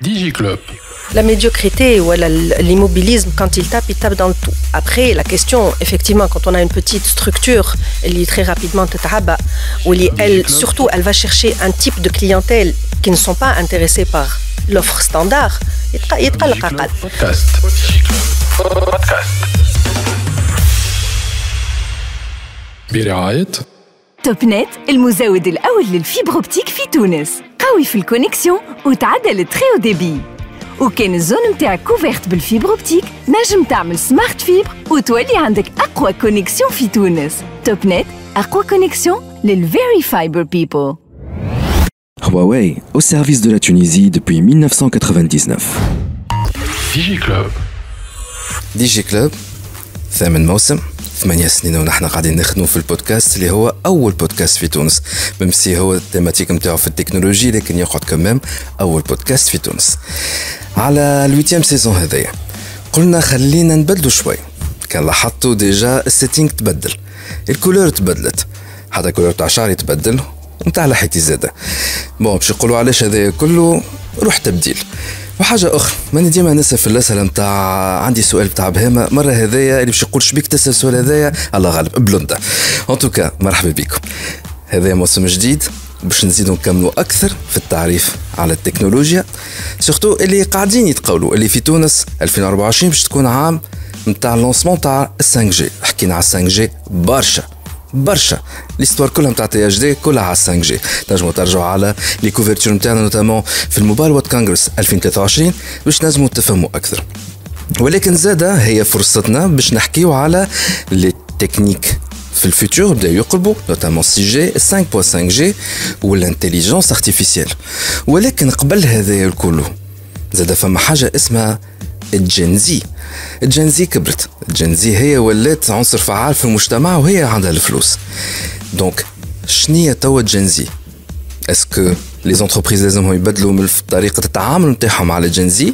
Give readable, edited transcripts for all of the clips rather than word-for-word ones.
DigiClub. La médiocrité ou l'immobilisme, quand il tape dans le tout. Après, la question, effectivement, quand on a une petite structure, elle est très rapidement tetaba, où elle, surtout, elle va chercher un type de clientèle qui ne sont pas intéressés par l'offre standard. Podcast. برعاية توب نت المزود الأول للفيبر أوبتيك في تونس قوي في الكونيكسيون وتعدل التري ديبي وكان الزون متاعك كوفيرت بالفيبر أوبتيك نجم تعمل سمارت فيبر وتولي عندك أقوى كونيكسيون في تونس توب نت أقوى كونيكسيون للفيري فايبر بيبل. Huawei au service de la Tunisie depuis 1999. DigiClub ثامن موسم 8 سنين ونحن قاعدين نخدموا في البودكاست اللي هو أول بودكاست في تونس ممسي هو التيماتيك متاعه في التكنولوجي لكن يقعد كمام أول بودكاست في تونس على الويتيام سيزون هذايا قلنا خلينا نبدلوا شوي كان لاحظتوا ديجا السيتينغ تبدل الكولور تبدلت حتى كولور تاع شعري تبدل ومتاع لحيتي زاده باش نقولوا علاش هذا كله روح تبديل وحاجه اخرى ماني ديما نسال في الاسئله نتاع عندي سؤال بتاع بهامه مره هذايا اللي باش يقول شبيك تسال السؤال هذايا الله غالب بلوندا ان توكا مرحبا بكم هذا موسم جديد باش نزيدوا نكملوا اكثر في التعريف على التكنولوجيا سورتو اللي قاعدين يتقولوا اللي في تونس 2024 باش تكون عام نتاع اللونسمون تاع 5G حكينا على 5G برشا ليستوار كلها نتاع تي اش دي كلها على 5G تنجموا ترجعوا على لي كوفرتور نتاعنا نوتامون في الموبايل وورد كونغرس 2023 باش تنجموا تفهموا اكثر ولكن زاده هي فرصتنا باش نحكيو على لي تكنيك في الفيتور بداو يقربوا نوتامون 6G 5.5G والانتيليجنس ارتيفيسيال ولكن قبل هذا الكل زاده فما حاجه اسمها الجنزي كبرت الجنزي هي ولات عنصر فعال في المجتمع وهي عندها الفلوس دونك شنية توا الجنزي اسكو لي زونتربريز لازمهم يبدلوا من طريقه التعامل نتاعهم على الجنزي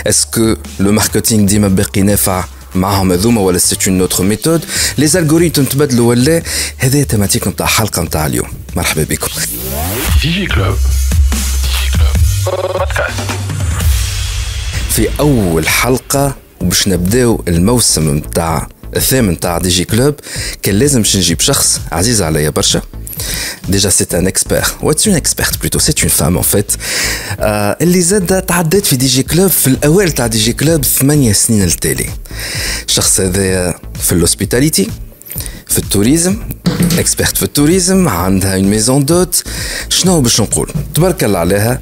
اسكو لو ماركتينغ ديما باقي نافع معهم هذوما ولا سيت اون اوتر ميثود لي الغوريثم تبدلوا ولا هذه تيماتيك نتاع حلقه نتاع اليوم مرحبا بكم DigiClub بودكاست في أول حلقة وباش نبداو الموسم متاع الثامن متاع دي جي كلوب كان لازم باش نجيب شخص عزيز عليا برشا ديجا سيت ان اكسبير واتس اون اكسبيرت بلوتو سيت اون فام ان فيت اللي زاد تعديت في دي جي كلوب في الاوائل تاع دي جي كلوب 8 سنين التالي الشخص هذا في الهوسبيتاليتي في التوريزم اكسبيرت في التوريزم عندها اون ميزون دوت شنو باش نقول تبارك الله عليها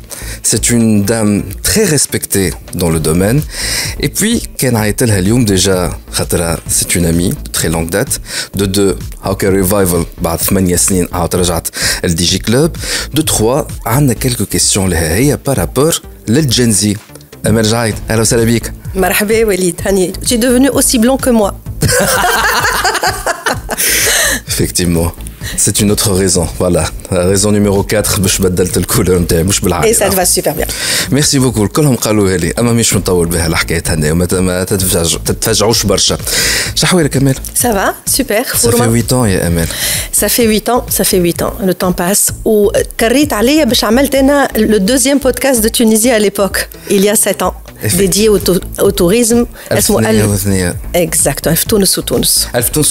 c'est une dame très respectée dans le domaine et puis كان عيط لها اليوم ديجا خاطرها c'est une amie de très longue date de deux هاكا ريفايفل بعد 8 سنين عاود رجعت الدي جي كلوب de trois عندنا quelques questions لها هي بارابور للجنزي أمل جايد أهلا وسهلا بيك مرحبا وليد هاني tu es devenu aussi blanc que moi. Effectivement. C'est une autre raison, voilà. La raison numéro 4 باش بدلت الكولور نتاعي مش بالعكس. Et ça te va super bien. ميرسي بوكو كلهم قالوها لي اما مش نطول بها الحكايه هنا وما تتفاجعوش برشا. شحوالك امال؟ Ça va super. Ça fait 8 ans يا امال. Ça fait 8 ans. Le temps passe. وكريت عليا باش عملت انا le deuxième podcast de Tunisie à l'époque il y a 7 ans. dédié au tourisme اسمه 2002 exact في تونس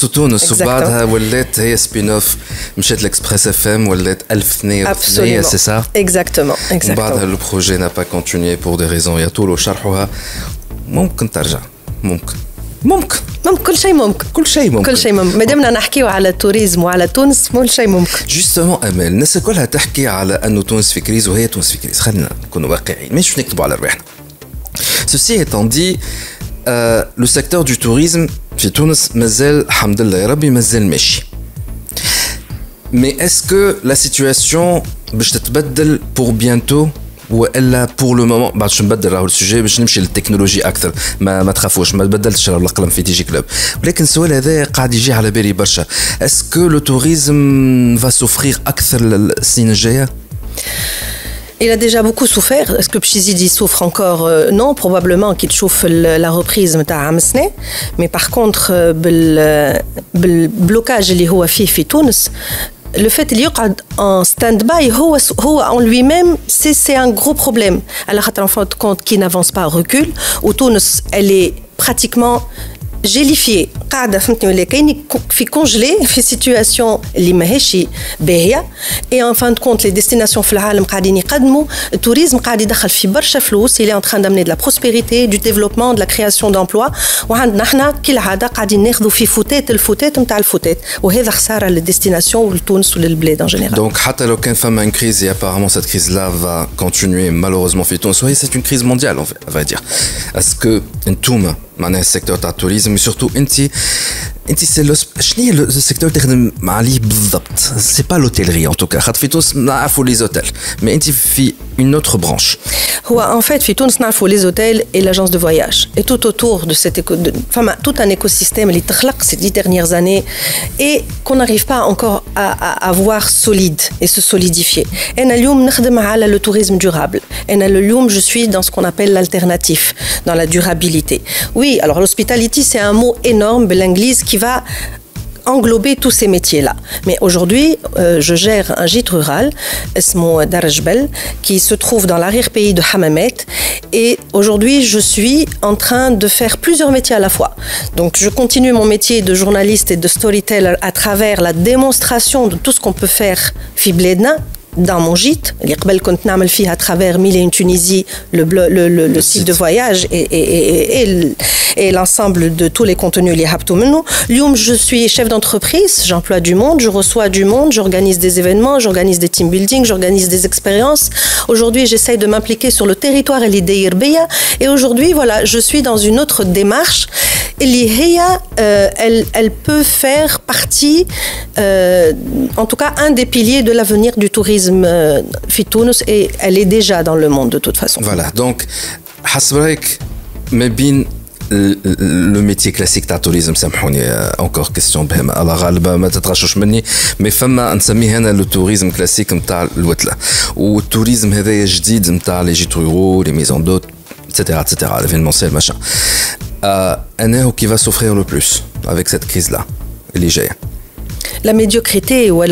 وتونس وبعدها ولات هي سبين اوف مشات لإكسبريس اف ام ولات 2002 سي سا exactement بعدها البروجي n'a pas continué pour des raisons يطولوا شرحها ممكن ترجع ممكن كل شيء ممكن مادامنا نحكيو على التوريزم وعلى تونس كل شيء ممكن جوستومون امال الناس كلها تحكي على انه تونس في كريز وهي تونس في كريز خلينا نكونوا واقعيين مش نكتبوا على رواحنا. Ceci étant dit, le secteur du tourisme في تونس مازال الحمد لله يا ربي مازال ماشي. Mais est-ce que la situation باش تتبدل pour bientôt والا pour le moment بعد شو نبدل راهو السوجي باش نمشي للتكنولوجي اكثر ما تخافوش ما تبدلتش راهو القلم في دي جي كلوب ولكن السؤال هذا قاعد يجي على بالي برشا est-ce que le tourisme va souffrir اكثر السنين الجايه؟ Il a déjà beaucoup souffert. Est-ce que Pchizidi souffre encore? Non, probablement qu'il chauffe la reprise de Amsne. Mais par contre, le blocage اللي هو فيه في تونس le fait qu'il y en stand-by, en lui-même, c'est un gros problème. Alors, en fin de compte, qui n'avance pas recule. Ou Tunis, elle est pratiquement gélifiée. قاعدة فهمتني ولا كاين في congelé في situation اللي ماهيش باهية. Et en fin de compte, les destinations في العالم قاعدين يقدموا التوريزم قاعد يدخل في برشا فلوس. Il est en train d'amener de la prospérité, du développement, de la création d'emplois. وعندنا احنا كالعادة قاعدين ناخذوا في فوتات نتاع الفوتات. وهذا خسارة للدestinations ولتونس وللبلاد en général. Donc حتى لو كان فما une crise et apparemment cette crise là va continuer malheureusement في تونس. Oui, c'est une crise mondiale on va dire. Est-ce que انتوما معناها السيكتور تاع التوريزم surtout انت سي شنو هي السيكتور اللي تخدم عليه بالضبط؟ سي با لوتيلري ان توكا خاطر في تونس نعرفوا لي زوتيل مي انت في une autre branche. En fait, في تونس نعرفوا les hôtels et l'agence de voyage. Et tout autour de cette tout un écosystème qui تخلق ces 10 dernières années et qu'on n'arrive pas encore à voir solide et se solidifier. أنا اليوم نخدم على le tourisme durable. أنا اليوم je suis dans ce qu'on appelle l'alternatif, dans la durabilité. Oui, alors l'hospitality c'est un mot énorme l'anglais qui va englober tous ces métiers-là. Mais aujourd'hui, je gère un gîte rural, اسمه دار الجبل, qui se trouve dans l'arrière-pays de Hammamet. Et aujourd'hui, je suis en train de faire plusieurs métiers à la fois. Donc, je continue mon métier de journaliste et de storyteller à travers la démonstration de tout ce qu'on peut faire في بلادنا. Dans mon gîte, اللي قبل كنت نعمل فيه à travers Mille et une Tunisie, le site de voyage et l'ensemble de tous les contenus اللي هبطوا منه. اليوم je suis chef d'entreprise, j'emploie du monde, je reçois du monde, j'organise des événements, j'organise des team building, j'organise des expériences. Aujourd'hui, j'essaye de m'impliquer sur le territoire اللي داير بيا. Et aujourd'hui, voilà, je suis dans une autre démarche. Elle peut faire partie, en tout cas, un des piliers de l'avenir du tourisme في تونس et elle est déjà dans le monde de toute façon. Voilà, donc حسب رايك ما بين le métier classique تاع التوريزم سامحوني encore question بهم على غالبا ما تتغشوش مني مي فما نسميه انا لو توريزم كلاسيك نتاع الوتله والتوريزم هذايا جديد نتاع لي جيت رورو لي ميزون دوت etc l'événementiel machin انا qui va souffrir le plus avec cette crise là اللي جايه. La médiocrité ou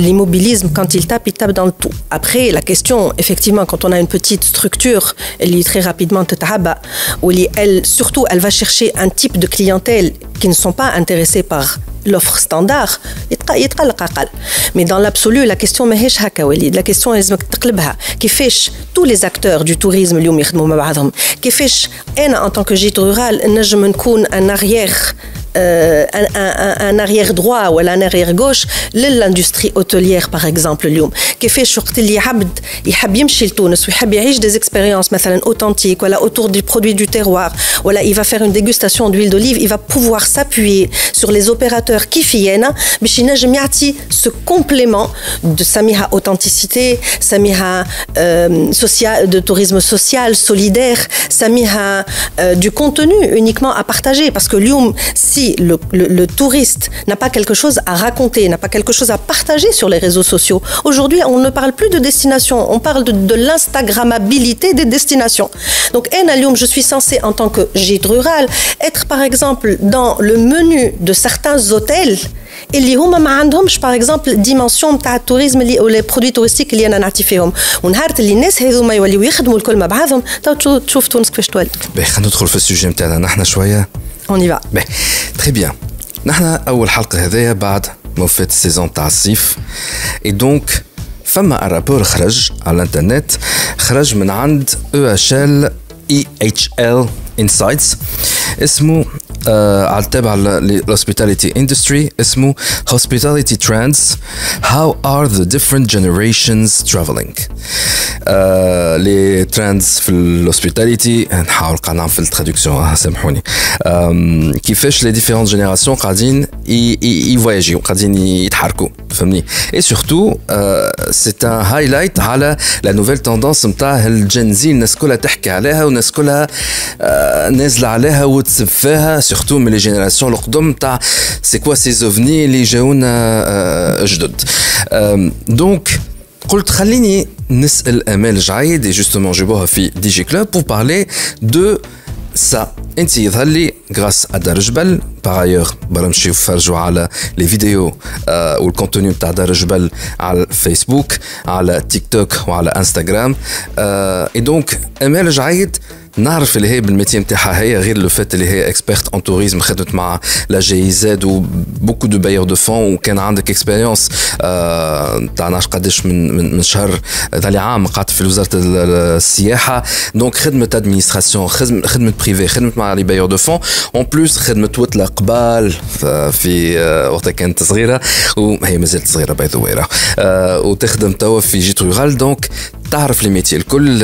l'immobilisme, quand il tape dans le tout. Après, la question, effectivement, quand on a une petite structure, elle est très rapidement tetahaba, où elle va chercher un type de clientèle qui ne sont pas intéressés par l'offre standard. Mais dans l'absolu, la question ماهيش هكا وليد. La question لازمك تقلبها. كيفاش tous les acteurs du tourisme اليوم يخدموا مع بعضهم. كيفاش أنا en tant que gîte rural نجم نكون un arrière droit ou un arrière gauche l'industrie hôtelière par exemple اليوم كيفاش وقت اللي عبد يحب يمشي لتونس ويحب يعيش des expériences مثلا authentiques ولا autour du produit du terroir ولا il va faire une dégustation d'huile d'olive il va pouvoir s'appuyer sur les opérateurs كيفيانا باش ينجم يعطي ce complément de سميها authenticité سميها social de tourisme social solidaire سميها du contenu uniquement à partager parce que اليوم si le touriste n'a pas quelque chose à raconter, n'a pas quelque chose à partager sur les réseaux sociaux. Aujourd'hui, on ne parle plus de destination, on parle de l'instagrammabilité des destinations. Donc, je suis censée, en tant que gîte rural, être par exemple dans le menu de certains hôtels اللي هما ما عندهمش par exemple dimension تاع التوريزم اللي les produits touristiques اللي انا نعطي فيهم ونهار اللي الناس هذوما يوليو يخدموا الكل مع بعضهم تشوف تونس كيفاش تولي. خلينا ندخل في السوجي نتاعنا نحن شويه. On y va. Très bien. نحن أول حلقة هذايا بعد موفات السيزون تاع الصيف. Et donc فما un rapport خرج على الانترنت خرج من عند EHL Insights اسمه على تبع الhospitality industry اسمه Hospitality Trends How are the different generations traveling les trends في الhospitality نحاول قاعد نعمل في الترادكسيون سامحوني كيفاش les différentes générations قاعدين يفواياجيو قاعدين يتحركوا فهمني et surtout c'est un highlight على la nouvelle tendance نتاع الجين زي الناس كلها تحكي عليها والناس كلها نازله عليها وتسب فيها surtout من les générations القدم تاع c'est quoi ces ovnis اللي جاونا جدد donc قلت خليني نسأل أمال جعيد et justement جيبوها في دي جي كلوب pour parler de ça انت يظهر لي غراس دار جبل باغ ايور برمشيو فرجوا على لي فيديو والكونتوني تاع دار جبل على فيسبوك على تيك توك وعلى انستغرام اي دونك امال جعيد نعرف اللي هي بالميتي نتاعها هي غير لو فات اللي هي اكسبيرت اون توريزم خدمت مع لا جي زاد و بوكو دو بايور دو فون وكان عندك اكسبيريونس تاع نعرف قداش من شهر ذا عام قعدت في وزاره السياحه دونك خدمه ادمينستراسيون خدمه بريفي خدمت مع لي بايور دو فون اون بلوس خدمه وتله قبال في وقتها كانت صغيره وهي مازالت صغيره باي ذا واي وتخدم توا في جيت رورال دونك تعرف لي ميتي الكل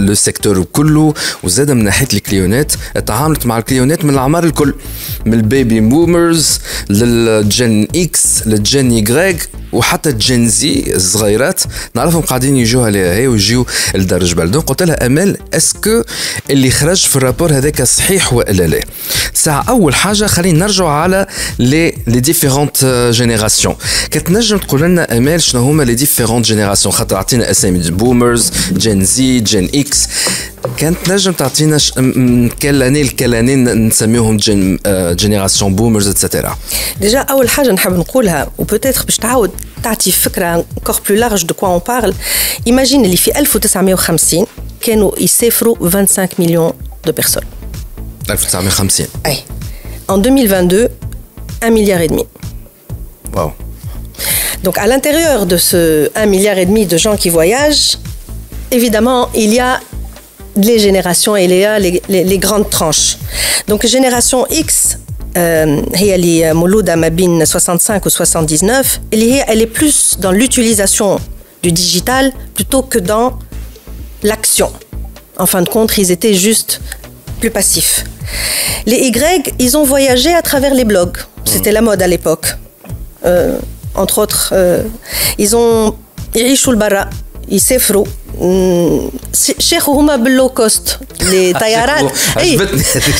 لو سيكتور كله وزاد من ناحيه الكليونات تعاملت مع الكليونات من الاعمار الكل من البيبي بومرز للجن اكس للجن يغريغ وحتى الجن زي الصغيرات نعرفهم قاعدين يجوا عليها هي ويجيو لدار جبل دونك قلت لها امال اسكو اللي خرج في الرابور هذاك صحيح ولا لا ساعه اول حاجه خلينا نرجعوا على لي ديفيرونت جينيراسيون كتنجم تقول لنا امال شنو هما لي ديفيرونت جينيراسيون خاطر عطينا اسامي بومرز جن زي جن اكس كانت نجم تعطينا كلاني نسميهم جينيراسيون بومرز اتسيتيرا ديجا اول حاجه نحب نقولها وبوتيتر باش تعاود تعطي فكره encore plus large de quoi on parle imagine اللي في 1950 كانوا يسافروا 25 مليون de personnes 1950 اي en 2022 1,5 milliard واو donc à l'intérieur de ce 1,5 milliard de gens qui voyagent évidemment il y a les générations et les grandes tranches. Donc génération X هي اللي مولودة ما بين 65 و 79 اللي elle est plus dans l'utilisation du digital plutôt que dans l'action. En fin de compte, ils étaient juste plus passifs. Les Y, ils ont voyagé à travers les blogs. C'était la mode à l'époque. Entre autres, ils ont يعيشوا البرا يسافروا شيخوا هما باللو كوست لي طيارات اي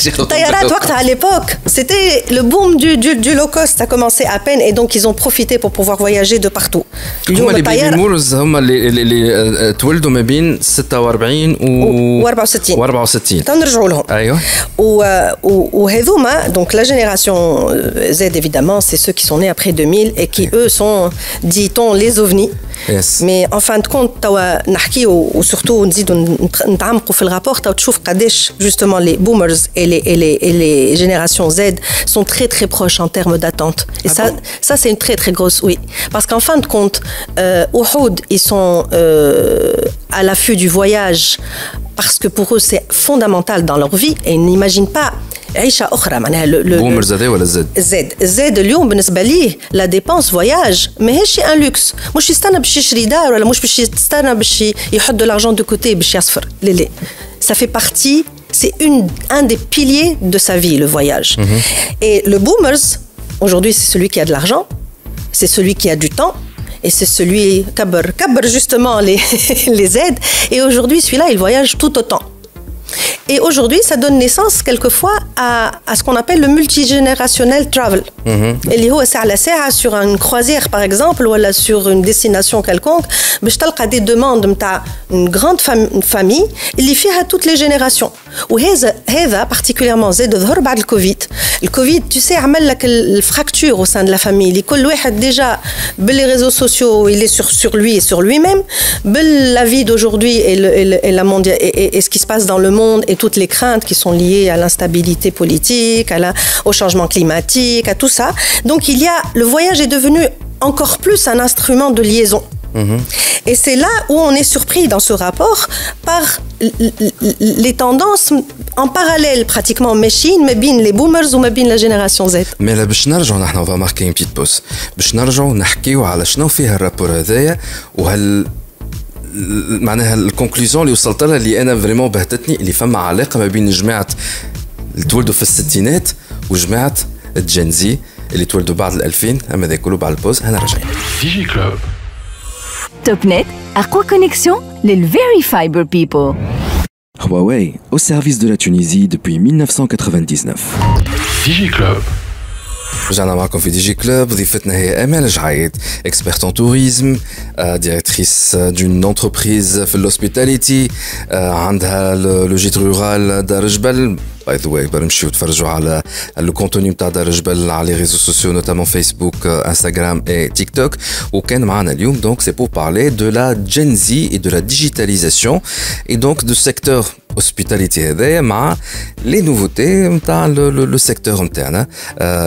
طيارات وقتها à l'époque c'était le boom du low cost ça commençait à peine et donc ils ont profité pour pouvoir voyager de partout هما اللي بيبي مورز هما اللي تولدوا ما بين 46 و 64 تنرجعوا لهم ايوه وهذوما donc la génération Z évidemment c'est ceux qui sont nés après 2000 et qui eux sont dit-on les ovnis mais en fin de compte توا نحكي وسورتو نزيدوا نتعمقوا في الرابور توا تشوف قداش justement les boomers et les générations Z sont très très proches en termes d'attente et ça c'est une très très grosse oui parce qu'en fin de compte Ouhoud ils sont à l'affût du voyage parce que pour eux c'est fondamental dans leur vie et ils n'imaginent pas عيشة أخرى معناها بومرز هذا ولا زاد اليوم بالنسبة ليه لا ديبانس فواياج ماهيش ان لوكس مش يستنى باش يشري دار ولا مش باش يستنى باش يحط دو لارجون دو كوتي باش يصفر لا ça fait partie c'est un des piliers de sa vie le voyage et le boomers aujourd'hui c'est celui qui a de l'argent c'est celui qui a du temps et c'est celui كبر justement les aides et aujourd'hui celui-là il voyage tout autant. Et aujourd'hui, ça donne naissance quelquefois à ce qu'on appelle le multigénérationnel travel. اللي هو ساعة على ساعة sur une croisière par exemple ou sur une destination quelconque باش تلقى des demandes نتاع une grande famille اللي فيها toutes les générations. وهذا particulièrement زاد ظهر بعد الكوفيد. الكوفيد tu sais عمل لك الفراكتور au sein de la famille اللي كل واحد déjà باللي réseaux sociaux il est sur lui et sur lui-même la vie d'aujourd'hui et la mondiale et ce qui se passe dans le monde et toutes les craintes qui sont liées à l'instabilité politique, au changement climatique, à tout ça. Donc le voyage est devenu encore plus un instrument de liaison. Et c'est là où on est surpris dans ce rapport par les tendances en parallèle pratiquement machine mais bien les boomers ou bien la génération Z. Mais là باش نرجعوا نحن on va marquer une petite pause باش نرجعوا نحكيوا على شنو فيها الرابور هذايا وهل معناها الكونكلوزيون اللي وصلت لها اللي انا فريمون بهتتني اللي فما علاقه ما بين جماعه اللي تولدوا في الستينات وجماعه الجنزي اللي تولدوا بعد 2000 اما ذا كله بعد البوز انا راجعين ديجي كلوب توب نت اقوى كونيكسيون للفيري فايبر بيبل Huawei au service de la Tunisie depuis 1999. Digi Club. رجعنا معكم في دي جي كلوب. ضيفتنا هي امال جعيد, experte en tourisme, directrice d'une entreprise في l'hospitality, عندها le gîte rural دار جبل. By the way, نمشيو تفرجوا على le contenu نتاع دار جبل على les réseaux sociaux, notamment Facebook, Instagram et TikTok. وكان معنا اليوم donc c'est pour parler de la Gen Z et de la digitalisation et donc du secteur hospitalité هذايا مع les nouveautés نتاع le secteur نتاعنا,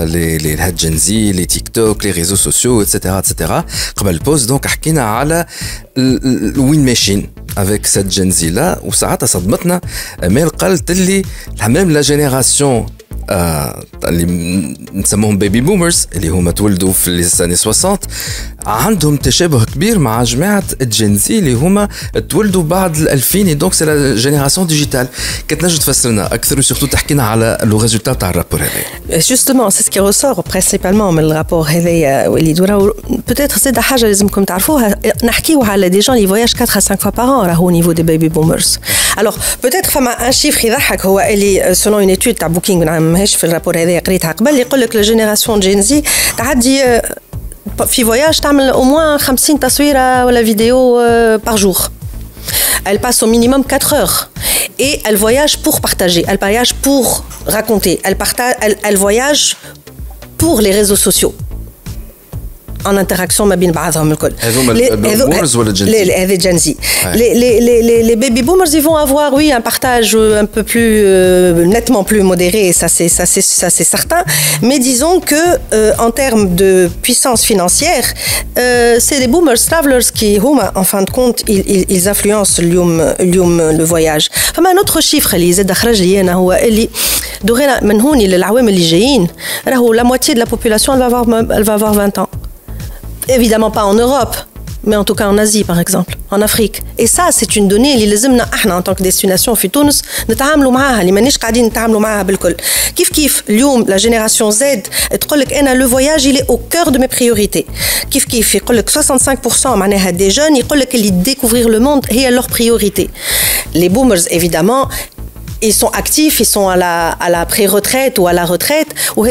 les Gen Z, les TikTok, les réseaux sociaux, etc. قبل البوست donc حكينا على الوين ماشين avec cette Gen Z là, وساعتها صدمتنا امال قالت لي même la génération اللي نسموهم بيبي بومرز اللي هما تولدوا في السنة 60 عندهم تشابه كبير مع جماعة الجنزي اللي هما تولدوا بعد 2000. دونك سي لا جينيراسيون ديجيتال. كتنجم تفسر لنا اكثر وسورتو تحكي لنا على لو ريزولتا تاع الرابور هذا؟ Justement, c'est ce qui ressort principalement من الرابور هذايا واللي دورا. peut-être زاد حاجة لازمكم تعرفوها, نحكيو على des gens اللي voyagent 4 à 5 fois par an راهو au niveau des baby boomers. Alors peut-être فما un chiffre يضحك هو اللي selon une étude تاع بوكينغ ماهيش في الرابور هذايا قريتها قبل, يقول لك لا جينيراسيون جين زي تعدي في voyage تعمل au moins 50 تصويرة ولا فيديو par jour. Elle passe au minimum 4 heures et elle voyage pour partager, elle voyage pour raconter, elle voyage pour les réseaux sociaux. En interaction ما بين بعضهم الكل. boomers ولا Gen Z? Les Gen Z. Les baby boomers, ils vont avoir oui un partage un peu plus nettement plus modéré, ça c'est certain. Mais disons que en termes de puissance financière, c'est les boomers travelers qui, en fin de compte, ils influencent le voyage. فما un autre chiffre اللي زاد خرج لي انا هو اللي دوغينا من هون للعوام اللي جايين راهو la moitié de la population elle va avoir 20 ans. Évidemment pas en Europe, mais en tout cas en Asie par exemple, en Afrique. Et ça c'est une donnée اللي لازمنا احنا en tant que destination في تونس نتعاملوا معاها, اللي مانيش قاعدين نتعاملوا معاها بالكل. كيف اليوم la génération Z تقول لك انا le voyage il est au cœur de mes priorités. كيف يقول لك 65% معناها des jeunes يقول لك اللي découvrir le monde هي leur priorité. Les boomers évidemment ils sont actifs, ils sont à la pré-retraite ou à la retraite, ou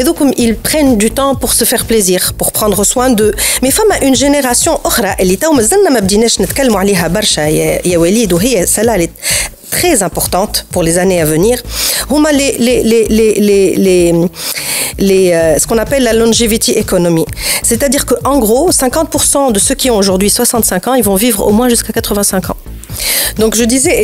ils prennent du temps pour se faire plaisir, pour prendre soin d'eux. Mais فما une génération أخرى اللي تو مازلنا ما بديناش نتكلموا عليها برشا يا وليد, وهي celle-là très importante pour les années à venir. هما ce qu'on appelle la longevity economy. C'est-à-dire que en gros, 50% de ceux qui ont aujourd'hui 65 ans, ils vont vivre au moins jusqu'à 85 ans. Donc je disais,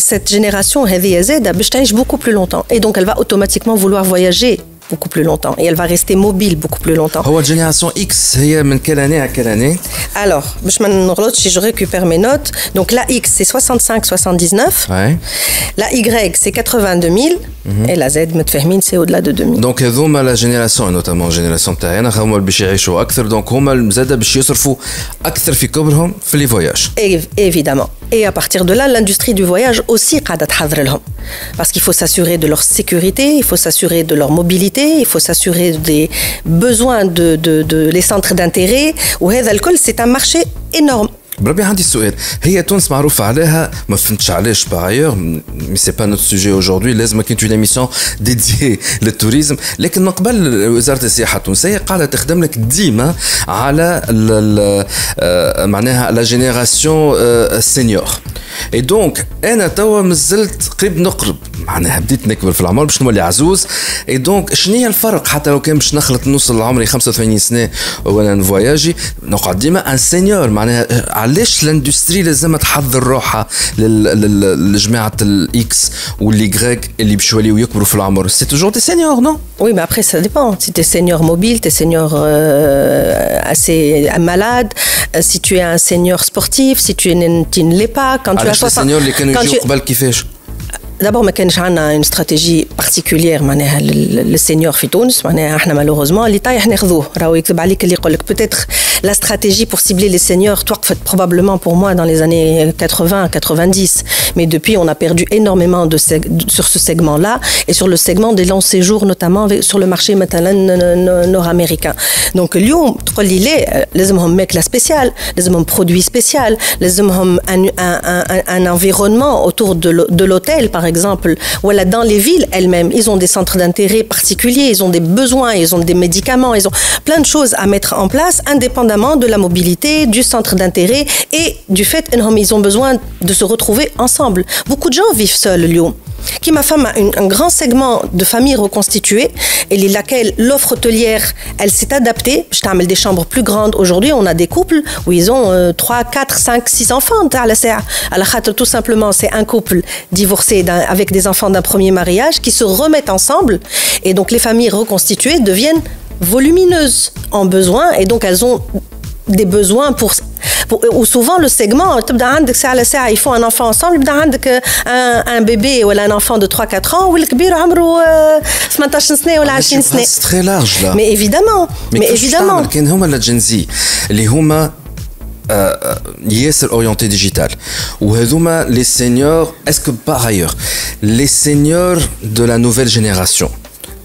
cette génération elle beaucoup plus longtemps et donc elle va automatiquement vouloir voyager beaucoup plus longtemps et elle va rester mobile beaucoup plus longtemps. La génération X, c'est de quelle année à quelle année? Alors, si je récupère mes notes, donc la X c'est 65-79, ouais. La Y c'est 82 000 et la Z c'est au-delà de 2000. Donc la génération et notamment la génération تاعنا هما اللي باش يعيشوا أكثر, donc هما زاد باش يصرفوا أكثر في كبرهم في les voyages. Évidemment. Et à partir de là, l'industrie du voyage aussi قاعدة تحضر لهم. Parce qu'il faut s'assurer de leur sécurité, il faut s'assurer de leur mobilité, il faut s'assurer des besoins de les centres d'intérêt. وهذا الكل c'est un marché énorme. بربي عندي سؤال, هي تونس معروفة عليها, ما فهمتش علاش باغيور, mais c'est pas notre sujet aujourd'hui, لازم كانت une émission dédiée للتوريزم, لكن من قبل وزارة السياحة التونسية قاعدة تخدم لك ديما على معناها la génération senior. Et donc انا توا مازلت قريب نقرب, معناها بديت نكبر في العمر باش نولي عزوز. Et donc شنو هي الفرق حتى لو كان باش نخلط نوصل لعمري 85 سنة وانا نفواياجي نقعد ديما ان سينيور؟ معناها علاش الاندستري لازم تحضر روحها لجماعة الاكس واليغريك اللي باش يوليو يكبروا في العمر؟ سي توجور دي سينيور نو؟ Oui, mais après ça dépend. Si tu es senior mobile, tu es senior assez malade, si tu es un senior sportif, si tu ne l'es pas, quand tu as 60 senior اللي كانوا يجيو قبل كيفاش؟ D'abord ما كانش عندنا une stratégie particulière معناها للسينيور في تونس, معناها احنا malheureusement اللي طايح ناخذوه, راهو يكذب عليك اللي يقول لك. peut-être la stratégie pour cibler les seniors, probablement pour moi dans les années 80-90. Mais depuis, on a perdu énormément sur ce segment-là et sur le segment des longs séjours, notamment sur le marché nord-américain. Donc, اليوم تقول لي ليه لازمهم ماكلة spéciale, لازمهم produits spécial, لازمهم un environnement autour de l'hôtel, par exemple. Voilà, dans les villes elles-mêmes, ils ont des centres d'intérêt particuliers, ils ont des besoins, ils ont des médicaments, ils ont plein de choses à mettre en place, indépendamment de la mobilité, du centre d'intérêt et du fait qu'ils ont besoin de se retrouver ensemble. Beaucoup de gens vivent seuls, اليوم. Qui ma femme a un grand segment de familles reconstituées et laquelle l'offre hôtelière, elle s'est adaptée. Je t'amène des chambres plus grandes. Aujourd'hui, on a des couples où ils ont 3, 4, 5, 6 enfants. Tout simplement, c'est un couple divorcé avec des enfants d'un premier mariage qui se remettent ensemble. Et donc, les familles reconstituées deviennent volumineuses en besoin et donc elles ont des besoins ou souvent le segment ils font un enfant ensemble un bébé ou un enfant de 3-4 ans ou le كبير عمره 18 سنة ولا 20 سنة. C'est très large là. Mais évidemment. كان هما الجنزي اللي هما ياسر orienté digital وهذوما les seniors. Est-ce que par ailleurs les seniors de la nouvelle génération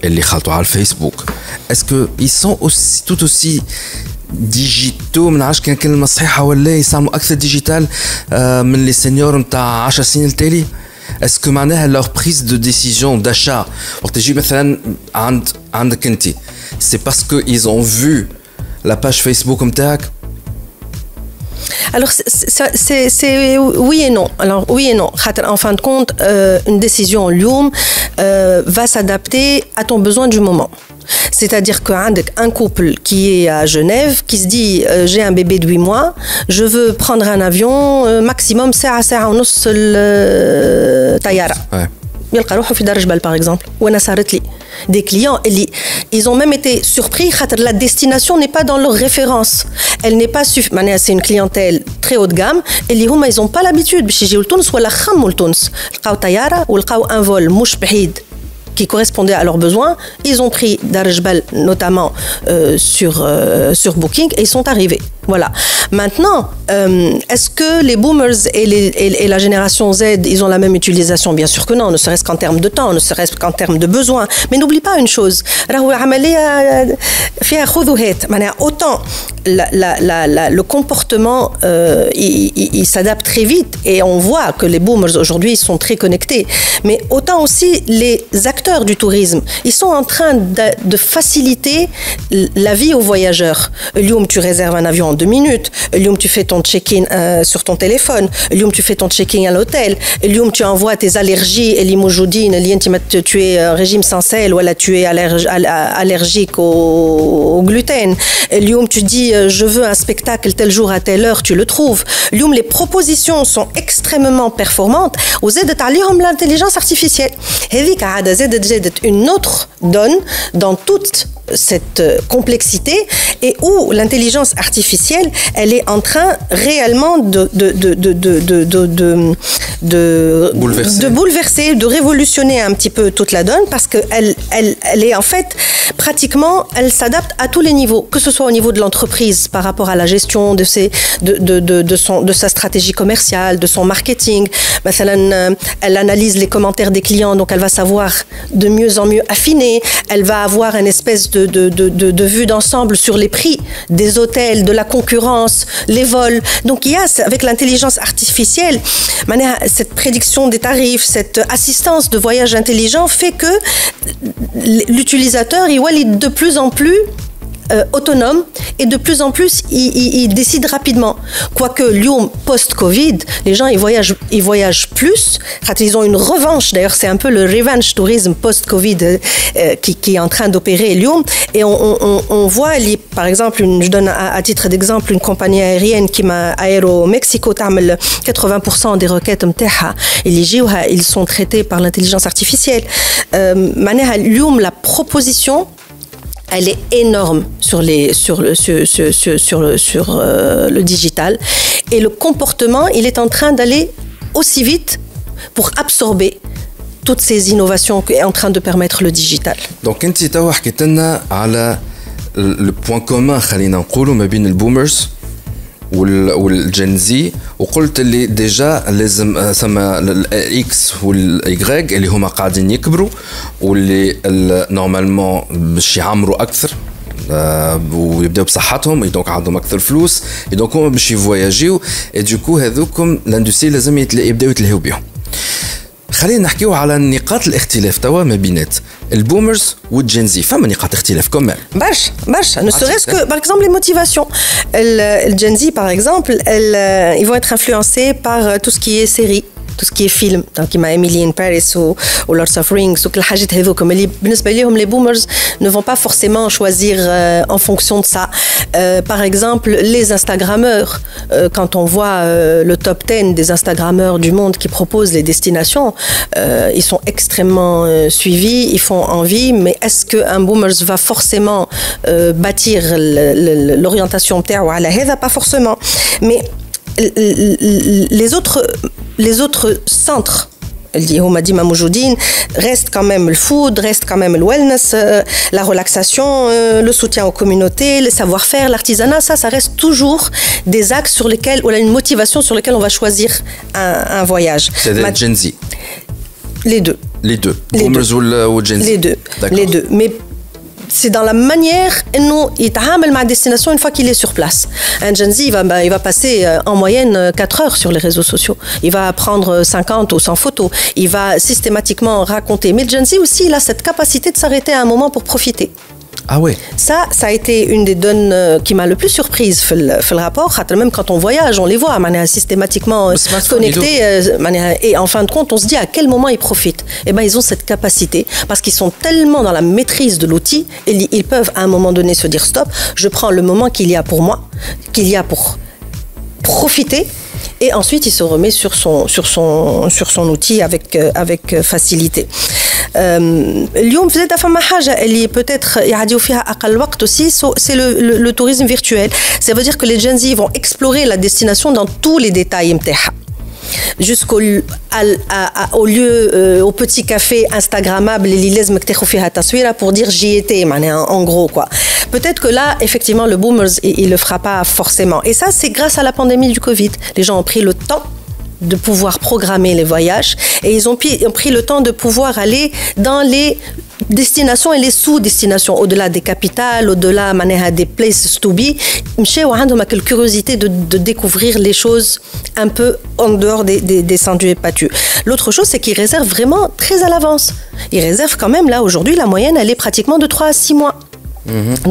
اللي خلطوا على الفيسبوك est-ce que ils sont aussi tout aussi ديجيتو من عاش كان كلمة صحيحة ولا يسموا أكثر ديجيتال من لي سينيور نتاع 10 سنين التالي؟ اسكو معناها لور بريز دو ديسيجن داشا وقت تجي مثلا عندك انت سي باسكو ils ont vu la page Facebook نتاعك؟ Alors, c'est oui et non. Alors, oui et non. En fin de compte, une décision va s'adapter à ton besoin du moment. C'est-à-dire qu'un couple qui est à Genève, qui se dit j'ai un bébé de 8 mois, je veux prendre un avion maximum ساعة ونص الطيارة. يلقى روحه في دار جبل par exemple. وانا صارت لي des clients ils ont même été surpris la destination n'est pas dans leur référence. Elle n'est pas c'est une clientèle très haut de gamme اللي هما ils ont pas l'habitude باش يجيو لتونس ولا خموا لتونس لقاو طيارة ولقاو un vol مش بعيد qui correspondait à leurs besoins. Ils ont pris Dar Jbal notamment sur Booking et ils sont arrivés. Voilà. Maintenant, est-ce que les boomers et la génération Z, ils ont la même utilisation? Bien sûr que non, ne serait-ce qu'en termes de temps, ne serait-ce qu'en termes de besoins. Mais n'oublie pas une chose. Autant le comportement, il s'adapte très vite et on voit que les boomers aujourd'hui sont très connectés. Mais autant aussi les acteurs du tourisme, ils sont en train de faciliter la vie aux voyageurs. Lyoum, tu réserves un avion en 2 minutes. Lyoum, tu fais ton check-in sur ton téléphone. Lyoum, tu fais ton check-in à l'hôtel. Lyoum, tu envoies tes allergies et l'imojoudine. Tu es régime sans sel ou là tu es allergique au gluten. Lyoum, tu dis je veux un spectacle tel jour à telle heure, tu le trouves. Lyoum, les propositions sont extrêmement performantes. Aux aides à l'intelligence artificielle. Une autre donne dans toute cette complexité et où l'intelligence artificielle, elle est en train réellement de bouleverser, de révolutionner un petit peu toute la donne parce que elle est en fait pratiquement, elle s'adapte à tous les niveaux, que ce soit au niveau de l'entreprise par rapport à la gestion de sa stratégie commerciale, de son marketing. Elle analyse les commentaires des clients, donc elle va savoir de mieux en mieux affiner. Elle va avoir une espèce de vue d'ensemble sur les prix des hôtels, de la concurrence, les vols. Donc il y a avec l'intelligence artificielle, cette prédiction des tarifs, cette assistance de voyage intelligent fait que l'utilisateur il est de plus en plus autonome et de plus en plus ils décident rapidement. Quoique Lyon post-Covid, les gens ils voyagent plus. Ils ont une revanche. D'ailleurs, c'est un peu le revenge tourisme post-Covid qui est en train d'opérer Lyon. Et on voit, par exemple, je donne à titre d'exemple une compagnie aérienne qui m'a Aéro Mexico, 80% des requêtes ils sont traités par l'intelligence artificielle. Lyon, la proposition elle est énorme sur le digital et le comportement il est en train d'aller aussi vite pour absorber toutes ces innovations qu'est en train de permettre le digital. Donc انت تو حكيت لنا على le point commun خلينا نقولوا ما بين البومرز والجين زي وقلت اللي ديجا لازم ثم الاكس والاي اللي هما قاعدين يكبروا واللي نورمالمون باش يعمروا اكثر ويبداو بصحتهم دونك عندهم اكثر فلوس دونك هما باش يفواياجيو دوكو هذوكم الاندستري لازم يبداو يتلهوا بهم. خلينا نحكيو على نقاط الاختلاف توا ما بينات البومرز والجينزي. فما نقاط اختلاف كمان برشا ne serait-ce que par exemple les motivations. Le Gen Z par exemple ils vont être influencés par tout ce qui est série, tout ce qui est film, donc comme Emily in Paris ou Lord of Rings ou كل الحاجات هذوك اللي بالنسبه لهم les boomers ne vont pas forcément choisir en fonction de ça. Par exemple les Instagrammeurs, quand on voit le top 10 des Instagrammeurs du monde qui proposent les destinations, ils sont extrêmement suivis, ils font envie, mais est-ce qu'un boomers va forcément bâtir l'orientation تاعو على هذا؟ Pas forcément. Mais les autres centres اللي هما ديما موجودين reste quand même le food, reste quand même le wellness, la relaxation, le soutien aux communautés, le savoir-faire, l'artisanat, ça reste toujours des axes sur lesquels, ou une motivation sur lesquels on va choisir un voyage. C'est des Gen Z. Les deux. Boomers ou Gen Z. Les deux. Mais c'est dans la manière dont il يتعامل مع destination une fois qu'il est sur place. Un Gen Z, il va passer en moyenne 4 heures sur les réseaux sociaux. Il va prendre 50 ou 100 photos. Il va systématiquement raconter. Mais le Gen Z aussi, il a cette capacité de s'arrêter à un moment pour profiter. Ah ouais. Ça a été une des donnes qui m'a le plus surprise في le rapport. Même quand on voyage, on les voit systématiquement connectés. Et en fin de compte, on se dit à quel moment ils profitent. Eh ben, ils ont cette capacité parce qu'ils sont tellement dans la maîtrise de l'outil. Ils peuvent à un moment donné se dire stop. Je prends le moment qu'il y a pour moi, qu'il y a pour profiter. Et ensuite, il se remet sur son outil avec facilité. اليوم زاد فما حاجة اللي peut-être يعديو فيها أقل وقت aussi, c'est le tourisme virtuel. Ça veut dire que les Gen Z vont explorer la destination dans tous les détails متاعها. Jusqu'au lieu, au petit café instagrammable اللي لازمك تاخذ فيها تصويرة pour dire j'y étais, en gros quoi. Peut-être que là, effectivement, le boomers, il le fera pas forcément. Et ça, c'est grâce à la pandémie du Covid. Les gens ont pris le temps de pouvoir programmer les voyages et ils ont pris le temps de pouvoir aller dans les destinations et les sous-destinations au-delà des capitales, au-delà des places to be. مشاو عندهم la curiosité de découvrir les choses un peu en dehors des sentiers battus. L'autre chose, c'est qu'ils réservent vraiment très à l'avance. Ils réservent quand même, là, aujourd'hui, la moyenne, elle est pratiquement de 3 à 6 mois.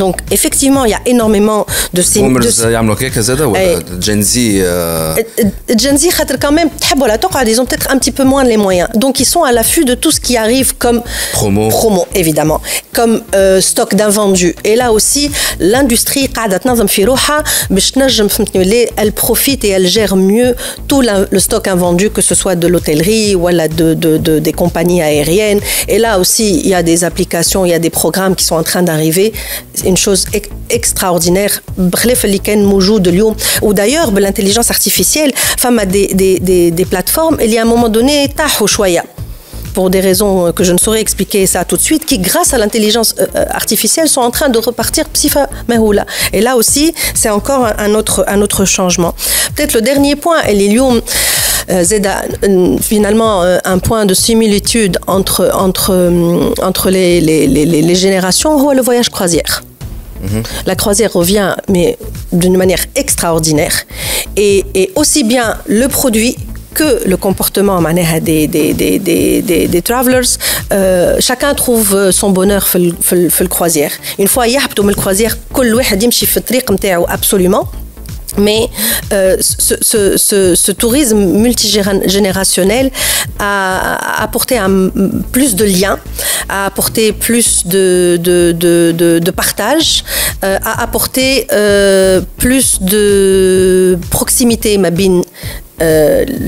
Donc effectivement il y a énormément de ces يعملوا كذا زاد ولا Gen Z Gen Z خاطر quand même تحب ولا تقعد, ils ont peut-être un petit peu moins les moyens, donc ils sont à l'affût de tout ce qui arrive comme promo évidemment, comme stock d'invendus. Et là aussi l'industrie قاعدة تنظم في روحها باش تنجم فهمتني elle profite et elle gère mieux tout le stock invendu, que ce soit de l'hôtellerie ou des compagnies aériennes. Et là aussi il y a des applications, il y a des programmes qui sont en train d'arriver. C'est une chose extraordinaire. بخلاف اللي كان موجود اليوم. Ou d'ailleurs بالintelligence artificielle, فما des plateformes il y a un moment donné طاحوا شوية pour des raisons que je ne saurais expliquer ça tout de suite, qui grâce à l'intelligence artificielle sont en train de repartir psifa mahoula. Et là aussi c'est encore un autre changement. Peut-être le dernier point, اليوم finalement un point de similitude entre les générations, le voyage croisière. La croisière revient mais d'une manière extraordinaire et aussi bien le produit que le comportement des travelers. Chacun trouve son bonheur في الcroisière. Une fois يهبطوا من الcroisière كل واحد يمشي في الطريق نتاعو absolument. Mais ce tourisme multigénérationnel a apporté plus de liens, a apporté plus de partage, a apporté plus de proximité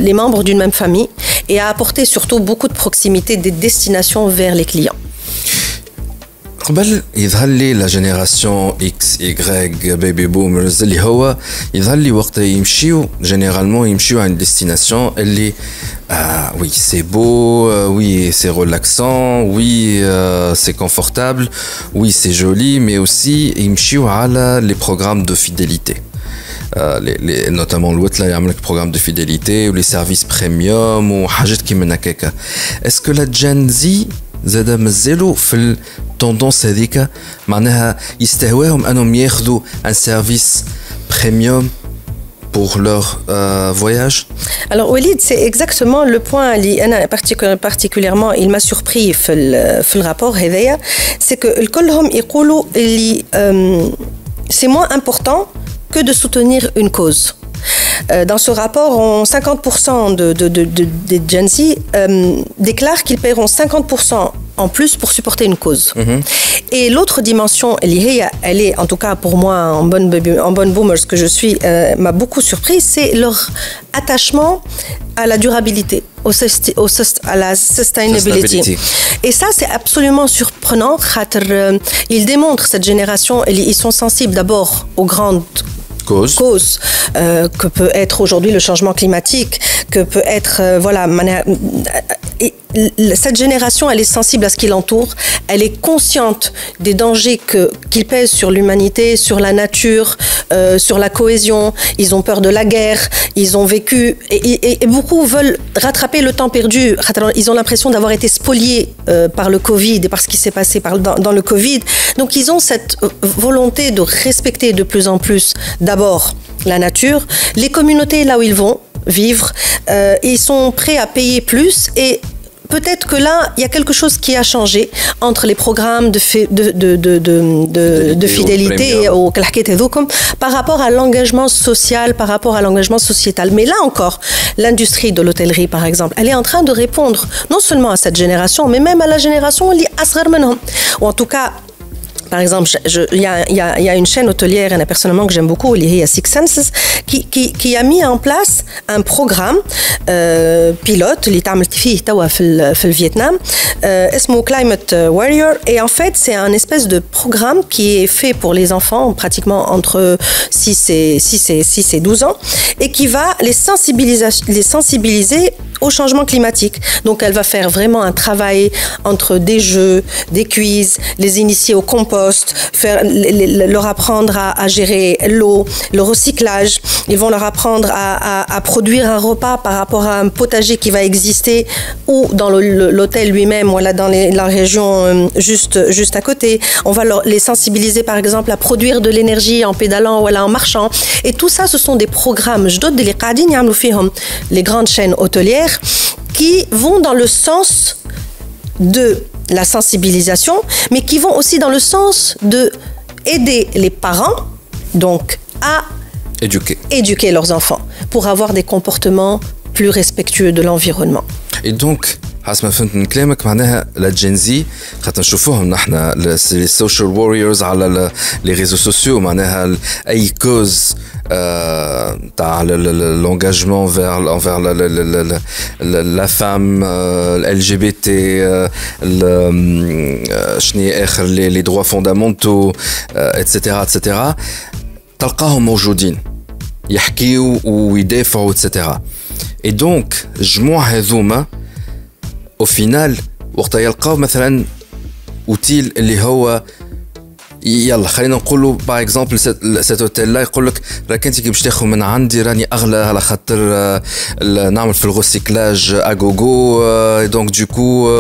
les membres d'une même famille, et a apporté surtout beaucoup de proximité des destinations vers les clients. قبل يظهر لي لا جينيراسيون اكس اي بيبي بومرز اللي هو يظهر لي وقت يمشيو جينيرالمون يمشيو عند ديستيناسيون اللي oui c'est beau oui c'est relaxant oui c'est confortable oui c'est joli mais aussi يمشيو على les programmes de fidélité notamment l'autre là يعمل لك programme de fidélité ou les services premium وحاجات كيما هكاكا. est-ce que la Gen Z زاد مازالوا في التوندونس هذيك معناها يستهواهم انهم ياخذوا ان سيرفيس بريميوم pour leur voyage? Alors Walid, c'est exactement le point particulièrement il m'a surpris في الرابور هذايا, c'est que الكلهم يقولوا اللي c'est moins important que de soutenir une cause. Dans ce rapport, 50% des Gen Z déclarent qu'ils paieront 50% en plus pour supporter une cause. Et l'autre dimension, elle est en tout cas pour moi en bonne boomer, ce que je suis, m'a beaucoup surpris, c'est leur attachement à la durabilité, à la sustainability. Et ça, c'est absolument surprenant. Ils démontrent, cette génération, ils sont sensibles d'abord aux grandes cause que peut être aujourd'hui le changement climatique, que peut être cette génération, elle est sensible à ce qui l'entoure, elle est consciente des dangers qu'ils pèsent sur l'humanité, sur la nature, sur la cohésion. Ils ont peur de la guerre, ils ont vécu et beaucoup veulent rattraper le temps perdu. Ils ont l'impression d'avoir été spoliés par le Covid et par ce qui s'est passé dans le Covid. Donc ils ont cette volonté de respecter de plus en plus d'abord la nature, les communautés là où ils vont vivre, ils sont prêts à payer plus. Et peut-être que là, il y a quelque chose qui a changé entre les programmes de fidélité par rapport à l'engagement social, par rapport à l'engagement sociétal. Mais là encore, l'industrie de l'hôtellerie, par exemple, elle est en train de répondre non seulement à cette génération, mais même à la génération ou en tout cas. Par exemple, il y a une chaîne hôtelière, personnellement que j'aime beaucoup, il y a Six Senses, qui a mis en place un programme pilote, qui est au Vietnam, اسمه Climate Warrior. Et en fait, c'est un espèce de programme qui est fait pour les enfants, pratiquement entre 6 et 12 ans, et qui va les sensibiliser au changement climatique. Donc, elle va faire vraiment un travail entre des jeux, des quiz, les initier au compost, leur apprendre à gérer l'eau, le recyclage. Ils vont leur apprendre à produire un repas par rapport à un potager qui va exister ou dans l'hôtel lui-même, voilà, dans la région juste à côté. On va les sensibiliser, par exemple, à produire de l'énergie en pédalant, voilà, en marchant. Et tout ça, ce sont des programmes. Les grandes chaînes hôtelières qui vont dans le sens de la sensibilisation, mais qui vont aussi dans le sens de aider les parents donc à éduquer leurs enfants pour avoir des comportements plus respectueux de l'environnement. Et donc حسب ما فهمت من كلامك معناها لا جين زي خاطر نشوفوهم نحن لي سوشيال ووريرز على لي ريزو سوسيو معناها اي كوز تاع l'engagement envers la femme LGBT شنو اخر les droits fondamentaux etc تلقاهم موجودين يحكيوا ويدافعوا etc. Et donc جموع هذوما au final وقت يلقاو مثلا اوتيل اللي هو يلا خلينا نقولوا باغ اكزومبل سيت اوتيل لا يقول لك راك انت كي باش تاخذ من عندي راني اغلى على خاطر نعمل في الغوسيكلاج اغوغو دونك دوكو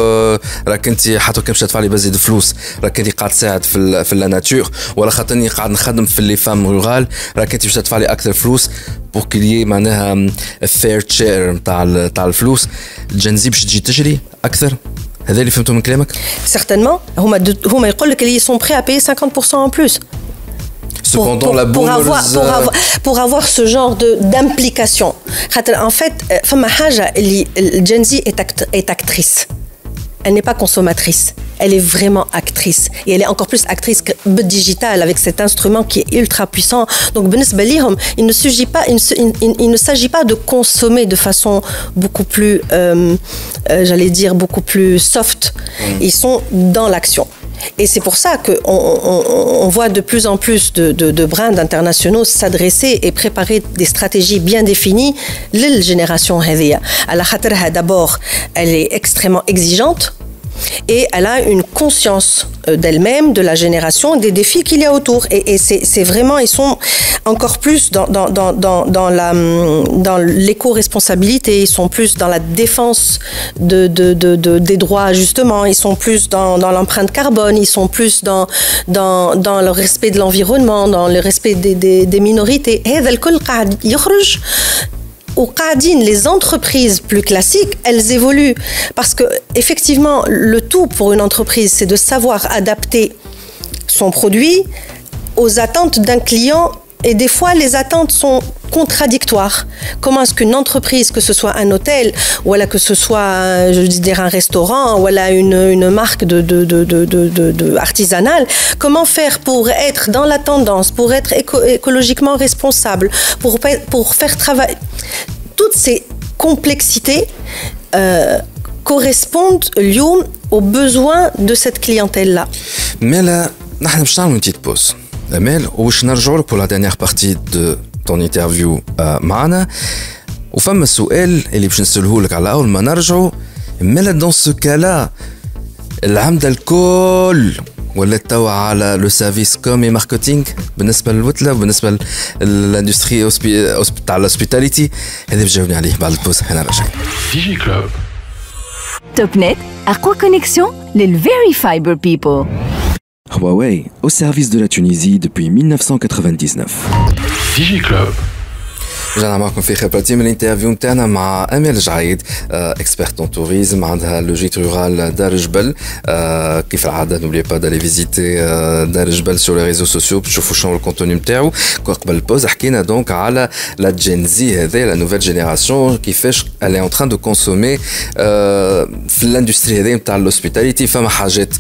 راك انت حتى كي باش تدفع لي بزيد فلوس راك انت قاعد تساعد في لا ناتور ولا خاطرني قاعد نخدم في لي فام رورال راك انت باش تدفع لي اكثر فلوس بور كلي معناها فير تشير نتاع الفلوس الجنزي باش تجي تجري اكثر. هذا اللي فهمته من كلامك؟ Certainement. هما يقول لك اللي sont prêts à payer 50% en plus. Cependant, la pour avoir ce genre d'implication. En fait, فما حاجة اللي Gen Z est actrice. Elle n'est pas consommatrice. Elle est vraiment actrice. Et elle est encore plus actrice que digital avec cet instrument qui est ultra puissant. Donc, il ne s'agit pas de consommer de façon beaucoup plus, j'allais dire, beaucoup plus soft. Ils sont dans l'action. Et c'est pour ça qu'on voit de plus en plus de brands internationaux s'adresser et préparer des stratégies bien définies la génération هذه. على خاطرها d'abord, elle est extrêmement exigeante et elle a une conscience d'elle-même, de la génération, des défis qu'il y a autour. Et c'est vraiment, ils sont encore plus dans l'éco-responsabilité, ils sont plus dans la défense des droits, justement, ils sont plus dans l'empreinte carbone, ils sont plus dans le respect de l'environnement, dans le respect des minorités. هذا الكل قاعد يخرج. Les entreprises plus classiques, elles évoluent parce que effectivement, le tout pour une entreprise, c'est de savoir adapter son produit aux attentes d'un client. Et des fois, les attentes sont contradictoires. Comment est-ce qu'une entreprise, que ce soit un hôtel, ou alors que ce soit, je veux dire, un restaurant, ou alors une marque de artisanale, comment faire pour être dans la tendance, pour être écologiquement responsable, pour faire travailler. Toutes ces complexités correspondent aux besoins de cette clientèle-là. Mais là, nous allons faire une petite pause. Amel, وش نرجع لك pour la dernière partie de ton interview معنا وفما سؤال اللي باش نسأله لك على أول ما نرجعوا مالا dans ce cas-là العمدة الكل ولات توا على لو سيرفيس كومي ماركتينغ بالنسبة للوتلة وبالنسبة للاندستري تاع الهوسبيتاليتي هذا بجاوبني عليه بعد البوز هنا راجع ديجي كلوب توب نت أقوى كونيكسيون للفيري فايبر بيبل. Huawei, au service de la Tunisie depuis 1999. ديجي كلوب. رجعنا معكم في خبرتي من الانترفيو نتاعنا مع امال جعيد اكسبيرت اون توريزم عندها لو جيت رورال دار جبل كيف العاده نوبلي با دالي فيزيتي دار جبل سور لي ريزو سوسيو تشوفوا شنو الكونتوني نتاعو. قبل البوز حكينا دونك على لا جين زي هذه لا نوفيل جينيراسيون كيفاش الي اون تران دو كونسومي في الاندستري هذه نتاع الهوسبيتاليتي. فما حاجات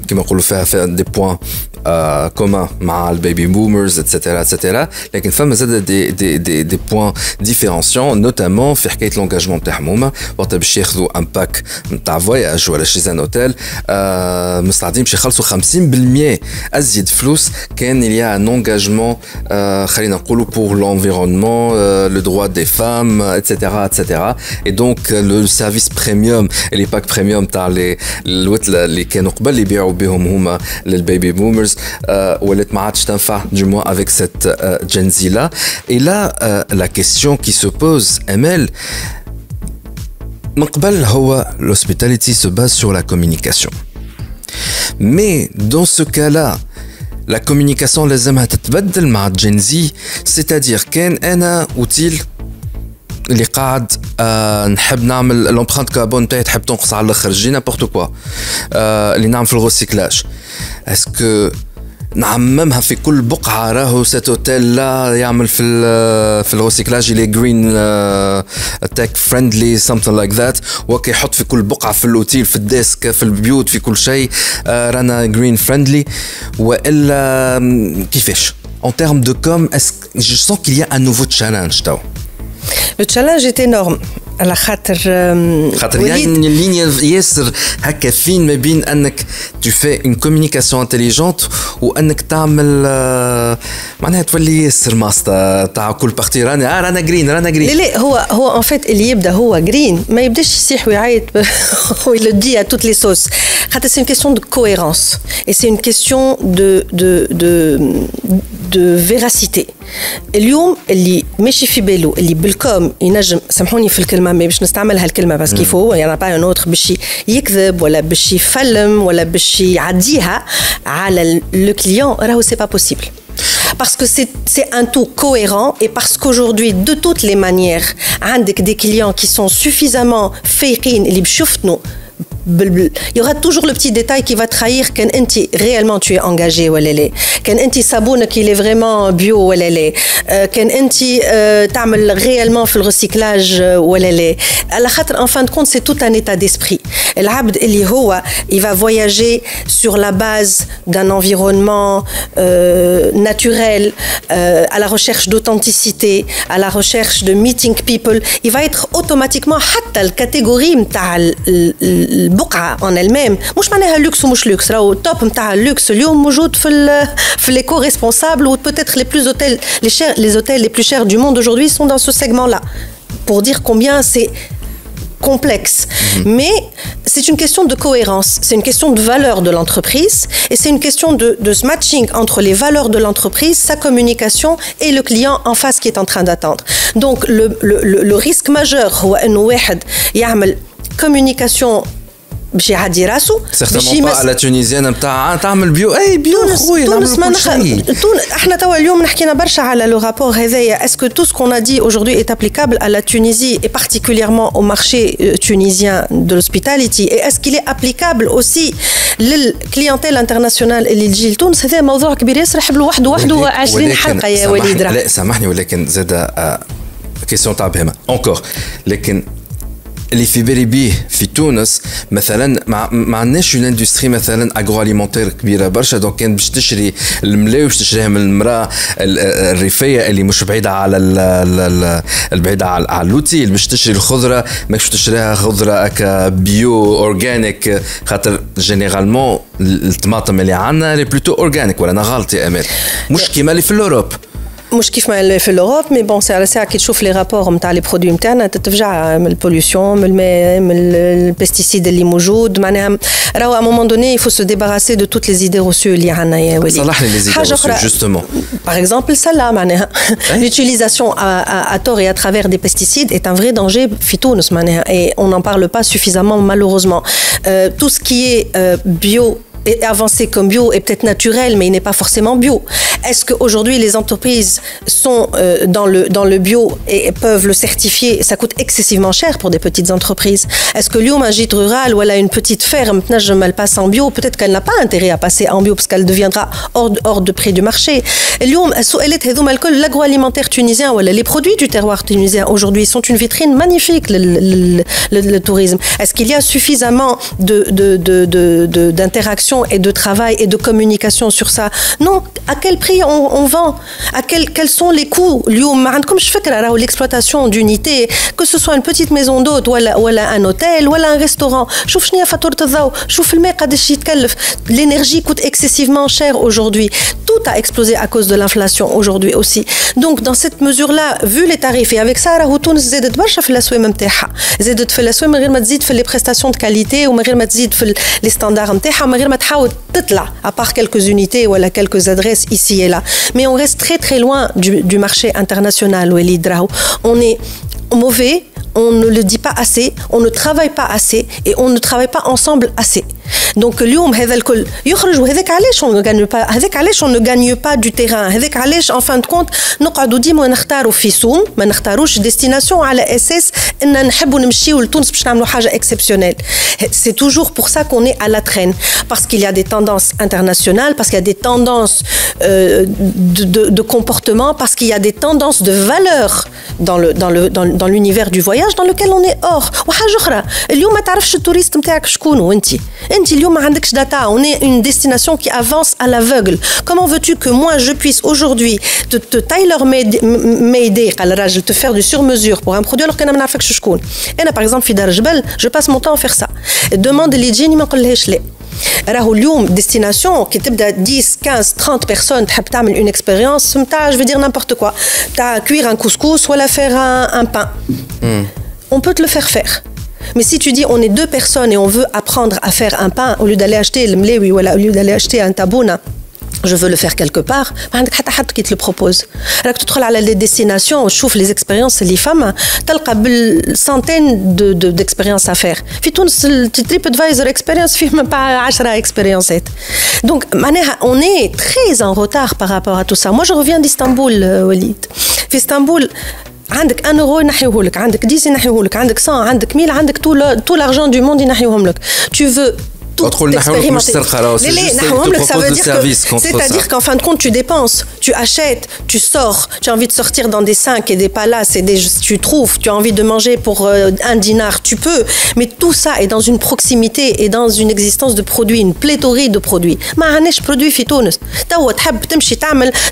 كيما نقولوا فيها دي بوين كومان مع البيبي بومرز اتسيتيرا اتسيتيرا لكن فما زاد دي بوين ديفيرونسيون نوتامون في حكايه لونجاجمون تاعهم هما وقت باش ياخذوا ان باك نتاع فواياج ولا شي زان اوتيل مستعدين باش يخلصوا 50% ازيد فلوس كان ليا ان انجاجمون خلينا نقولوا بور لونفيرونمون لو دروا دي فام اتسيتيرا اتسيتيرا. اي دونك لو سيرفيس بريميوم لي باك بريميوم تاع لي الوتله اللي كانوا قبل يبيعوا بهم هما للبيبي بومرز ولات ما عادش تنفع du moins avec cette Gen Z là. Et là la question qui se pose Amel من قبل هو l'hospitality se base sur la communication. Mais dans ce cas-là la communication لازمها تتبدل مع Gen Z, c'est-à-dire كان أنا أوتيل اللي قاعد نحب نعمل لومبرانت كاربون تاعي تحب تنقص على الاخر جي نابورت كوا اللي نعمل في الغوسيكلاج اسكو نعممها في كل بقعه راهو سيت اوتيل لا يعمل في الغوسيكلاج اللي جرين تك فريندلي سمثين لايك ذات وكي يحط في كل بقعه في الاوتيل في الديسك في البيوت في كل شيء رانا جرين فريندلي والا كيفاش en termes de com est-ce je sens qu'il y a un nouveau challenge تاو. Le challenge est énorme. على خاطر يعني اللينيا ياسر هكا فين ما بين انك tu fais une communication intelligente وانك تعمل معناها تولي ياسر ماستر تاع كل بارتي رانا جرين رانا جرين. لا هو ان فيت اللي يبدا هو جرين ما يبداش يصيح ويعيط ويل دي à toutes les sauces. خاطر c'est une question de cohérence et c'est une question de véracité. اليوم اللي ماشي في بالو اللي بالكم ينجم سامحوني في الكلمه ما باش نستعمل هالكلمه بس كيف هو يعني با ان اوتر باش يكذب ولا باش يفلم ولا باش يعديها على لو كليون راهو سي با بوسيبل. Parce que c'est un tout cohérent et parce qu'aujourd'hui, de toutes les manières, عندك des clients qui sont suffisamment فايقين اللي بشوفتنو il y aura toujours le petit détail qui va trahir quand réellement tu es engagé ولا لا كان انت صابونك il est vraiment bio ولا لا كان انت تعمل réellement في الريسيكلاج ولا لا على خاطر en fin de compte c'est tout un état d'esprit. العبد اللي هو il va voyager sur la base d'un environnement naturel, à la recherche d'authenticité, à la recherche de meeting people, il va être automatiquement حتى الكاتيجوري نتاع البقعة en elle-même مش معناها لوكس ومش لوكس راهو التوب نتاع اللوكس اليوم موجود في l'éco responsable ou peut-être les hôtels les plus chers du monde aujourd'hui sont dans ce segment-là pour dire combien c'est complexe. Mais c'est une question de cohérence, c'est une question de valeur de l'entreprise et c'est une question de ce matching entre les valeurs de l'entreprise, sa communication et le client en face qui est en train d'attendre. Donc le risque majeur هو انه واحد يعمل communication باش يعدي راسو certainement pas à la tunisienne نتاع تعمل بيو خويا تونس احنا توا اليوم حكينا برشا على لو رابور هذايا est-ce que tout ce qu'on a dit aujourd'hui est applicable à la Tunisie et particulièrement au marché tunisien de l'hospitality et est-ce qu'il est applicable aussi للكليانتيل انترناسيونال اللي تجي لتونس هذا موضوع كبير ياسر يحب له وحده 20 حلقه يا وليد لا سامحني ولكن زاد كيسيون تاع بهمه encore لكن اللي في بالي بيه في تونس مثلا ما عندناش اون اندستري مثلا اغرو اليمونتير كبيره برشا دونك كان باش تشري الملاي باش تشريها من المراه الريفيه اللي مش بعيده على البعيده على اللوتي باش تشري الخضره ماكش تشريها خضره هكا بيو اورجانيك خاطر جينيرالمون الطماطم اللي عندنا اللي بلوتو اورجانيك ولا انا غلط يا امال مش كيما اللي في الاوروب مش كيف ما في الأوروب مي بون سي على ساعة كي تشوف لي رابور نتاع لي برودوي نتاعنا تتفجع من البوليوشن من الماء من البيستيسيد اللي موجود معناها راهو ا مومون دوني il faut se débarrasser de toutes les idées reçues اللي عندنا يا وليد صلح لي لي idées reçues justement par exemple celle-là معناها l'utilisation à tort et à travers des pesticides est un vrai danger في تونس معناها et on n'en parle pas suffisamment malheureusement tout ce qui est bio est avancé comme bio est peut-être naturel, mais il n'est pas forcément bio. Est-ce qu'aujourd'hui les entreprises sont dans le bio et peuvent le certifier? Ça coûte excessivement cher pour des petites entreprises. Est-ce que l'homme, un gîte rural ou elle a une petite ferme, elle passe en bio, peut-être qu'elle n'a pas intérêt à passer en bio parce qu'elle deviendra hors de prix du marché. L'agroalimentaire tunisien ou les produits du terroir tunisien aujourd'hui sont une vitrine magnifique, le tourisme. Est-ce qu'il y a suffisamment d'interaction et de travail et de communication sur ça? Non. À quel prix on vend? Quels sont les coûts? Comme je fais que l'exploitation d'unités, que ce soit une petite maison d'hôte ou un hôtel ou un restaurant. L'énergie coûte excessivement cher aujourd'hui. Tout a explosé à cause de l'inflation aujourd'hui aussi. Donc dans cette mesure-là, vu les tarifs et avec ça, Tunis زادت برشا في الأسواق نتاعها. زادت في الأسواق من غير ما تزيد في les prestations de qualité ومن غير ما تزيد في les standards نتاعها ومن غير ما تحاول تطلع à part quelques unités ou quelques adresses ici et là. Mais on reste très très loin du marché international Walid Raho. On est mauvais, on ne le dit pas assez, on ne travaille pas assez et on ne travaille pas ensemble assez. Donc اليوم هذا الكل يخرج وهذاك علاش on ne gagne pas هذاك علاش on ne gagne pas du terrain هذاك علاش en fin de compte نقعدوا ديما نختاروا في سوم ما نختاروش destination على اساس ان نحبوا نمشيو لتونس باش نعملوا حاجه exceptionnelle. C'est toujours pour ça qu'on est à la traîne parce qu'il y a des tendances internationales, parce qu'il y a des tendances de comportement, parce qu'il y a des tendances de valeurs dans l'univers du voyage dans lequel on est hors. وحاجه اخرى اليوم ما تعرفش التوريست نتاعك شكون وانتي اليوم ما عندكش data, on est une destination qui avance à l'aveugle. Comment veux-tu que moi je puisse aujourd'hui te tailor-made قال الراجل te faire du sur-mesure pour un produit alors que انا ما نعرفكش شكون. انا par exemple في دار جبل je passe mon temps à faire ça. Demande اللي تجيني ما نقولهاش لا. راهو اليوم destination qui تبدا 10 15 30 personnes تحب تعمل une expérience نتاع je veux dire n'importe quoi. تاع cuire un couscous ولا faire un pain. On peut te le faire. Mais si tu dis on est deux personnes et on veut apprendre à faire un pain au lieu d'aller acheter le mlewi ou au lieu d'aller acheter un tabouna, je veux le faire quelque part, ما عندك حتى حد qui te le propose. راك تدخل على les destinations وتشوف les expériences اللي فما تلقى بالسنتين d'expériences à faire. في تونس التريب ادفايزر experience فيه ما 10 expériences. Donc معناها on est très en retard par rapport à tout ça. Moi je reviens d'Istanbul وليد. في اسطنبول عندك 1 euro ينحيوه لك عندك 10 ينحيوه لك عندك 100 عندك 1000 عندك tout l'argent du monde ينحيوهم لك. Tu veux tout expérimenter. C'est-à-dire qu'en fin de compte, tu dépenses, tu achètes, tu sors, tu as envie de sortir dans des 5 et des palaces et tu trouves, tu as envie de manger pour 1 dinar, tu peux. Mais tout ça est dans une proximité et dans une existence de produits, une pléthorie de produits. ما عندناش produits في تونس. توا تحب تمشي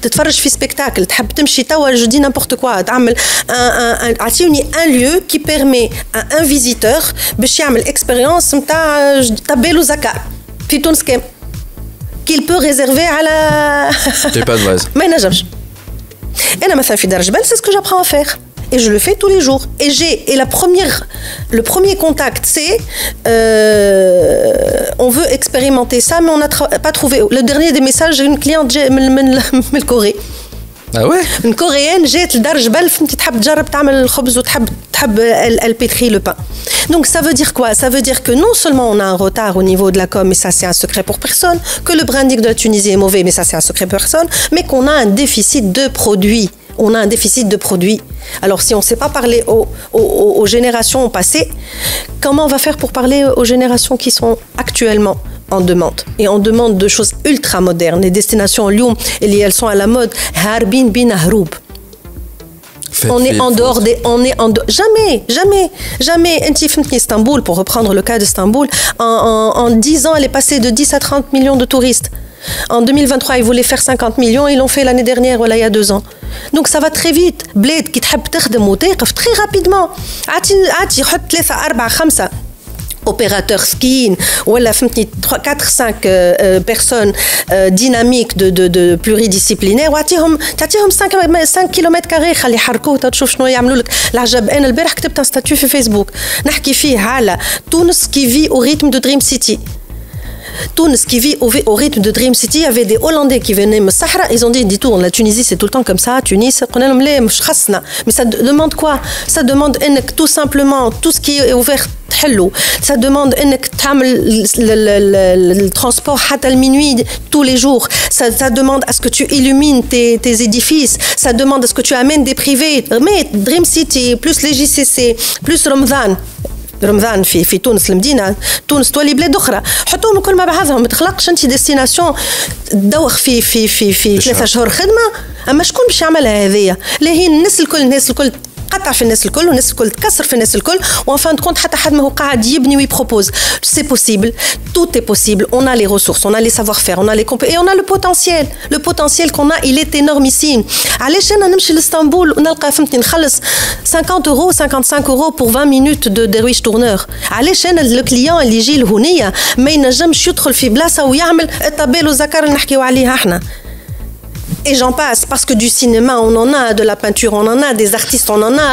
تتفرج في spectacle, تحب تمشي توا je dis n'importe quoi, تعمل عطيوني un lieu qui permet à un visiteur باش يعمل expérience نتاع تبالو زكاة في تونس كام qu'il peut réserver على ما ينجمش. أنا مثلا في دار جبل c'est ce que j'apprends à faire. Et je le fais tous les jours. Et le premier contact, c'est on veut expérimenter ça, mais on n'a pas trouvé. Le dernier des messages, j'ai une cliente de Corée. Ah ouais? Une Coréenne, جات لدار جبل فهمتي تحب تجرب تعمل الخبز وتحب elle pétrit le pain. Donc ça veut dire quoi? Ça veut dire que non seulement on a un retard au niveau de la com, mais ça c'est un secret pour personne, que le branding de la Tunisie est mauvais, mais ça c'est un secret pour personne, mais qu'on a un déficit de produits. On a un déficit de produits. Alors si on ne sait pas parler aux générations passées, comment on va faire pour parler aux générations qui sont actuellement en demande? Et en demande de choses ultra modernes. Les destinations en Lyon, elles sont à la mode. Harbin bin Haroub. On est en dehors des... Jamais. Istanbul, pour reprendre le cas d'Istanbul, en 10 ans, elle est passée de 10 à 30 millions de touristes. En 2023, ils voulaient faire 50 millions, ils l'ont fait l'année dernière, voilà, il y a 2 ans. Donc ça va très vite. Bled qui تحب تخدم وتوقف très rapidement. عطي حط 3 4 5 opérateurs skiing ولا فهمتني 4-5 personnes dynamiques de pluridisciplinaires وعطيهم تعطيهم 5 كيلومتر كاري خلي يحركوه تشوف شنو يعملوا لك العجب. انا البارح كتبت ستاتيو في فيسبوك نحكي فيه على تونس qui vit au rythme de Dream City. Tunis qui vit au rythme de Dream City, il y avait des Hollandais qui venaient me Sahara, ils ont dit dis-toi, la Tunisie c'est tout le temps comme ça, Tunis, mais ça demande quoi? Ça demande tout simplement tout ce qui est ouvert. Ça demande le transport à minuit tous les jours. Ça demande à ce que tu illumines tes édifices. Ça demande à ce que tu amènes des privés. Mais Dream City, plus les JCC, plus رمضان في تونس المدينه تونس تولي بلاد اخرى حطوهم كل مع بعضهم ما تخلقش انت ديستيناسيون تدوخ في 3 شهور خدمه. اما شكون باش يعملها هذيا؟ لا هي الناس الكل قطع في الناس الكل والناس الكل تكسر في الناس الكل وان فان كونت حتى حد ما هو قاعد يبني ويبروبوز. سي بوسيبل tout est possible. On a les ressources, on a les savoir-faire, on a les compétences et on a le potentiel qu'on a, il est énormissime. علاش انا نمشي لاسطنبول ونلقى فهمتني نخلص 50 euros 55 euros pour 20 minutes de درويش tourneur؟ علاش انا الكليون اللي يجي لهنيه ما ينجمش يدخل في بلاصه ويعمل الطبيل والذكر اللي نحكيو عليها احنا؟ Et j'en passe, parce que du cinéma, on en a, de la peinture, on en a, des artistes, on en a,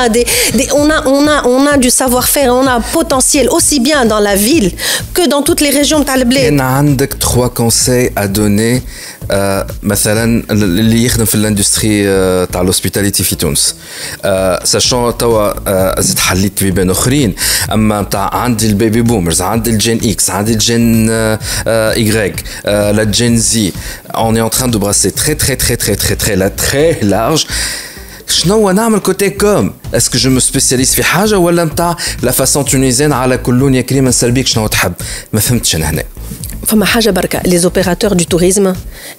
on a du savoir-faire, on a un potentiel aussi bien dans la ville que dans toutes les régions de Talblé. On a 3 conseils à donner, مثلا اللي يخدم في الاندستري تاع الهوسبيتاليتي في تونس. ساشون توا زدت حليت بين اخرين، اما تاع عندي البيبي بومرز، عندي الجين اكس، عندي الجين ايغريك، لا جين زي. On est en train de brasser très large. شنو نعمل كوتي كوم؟ اسكو جو مو سبيسياليست في حاجه ولا نتاع لا فاسون تونيزيان على كلون يا كريم نسلبيك شنو تحب؟ ما فهمتش انا هنا. فما حاجه بركه لي زوبيراتور دو توريزم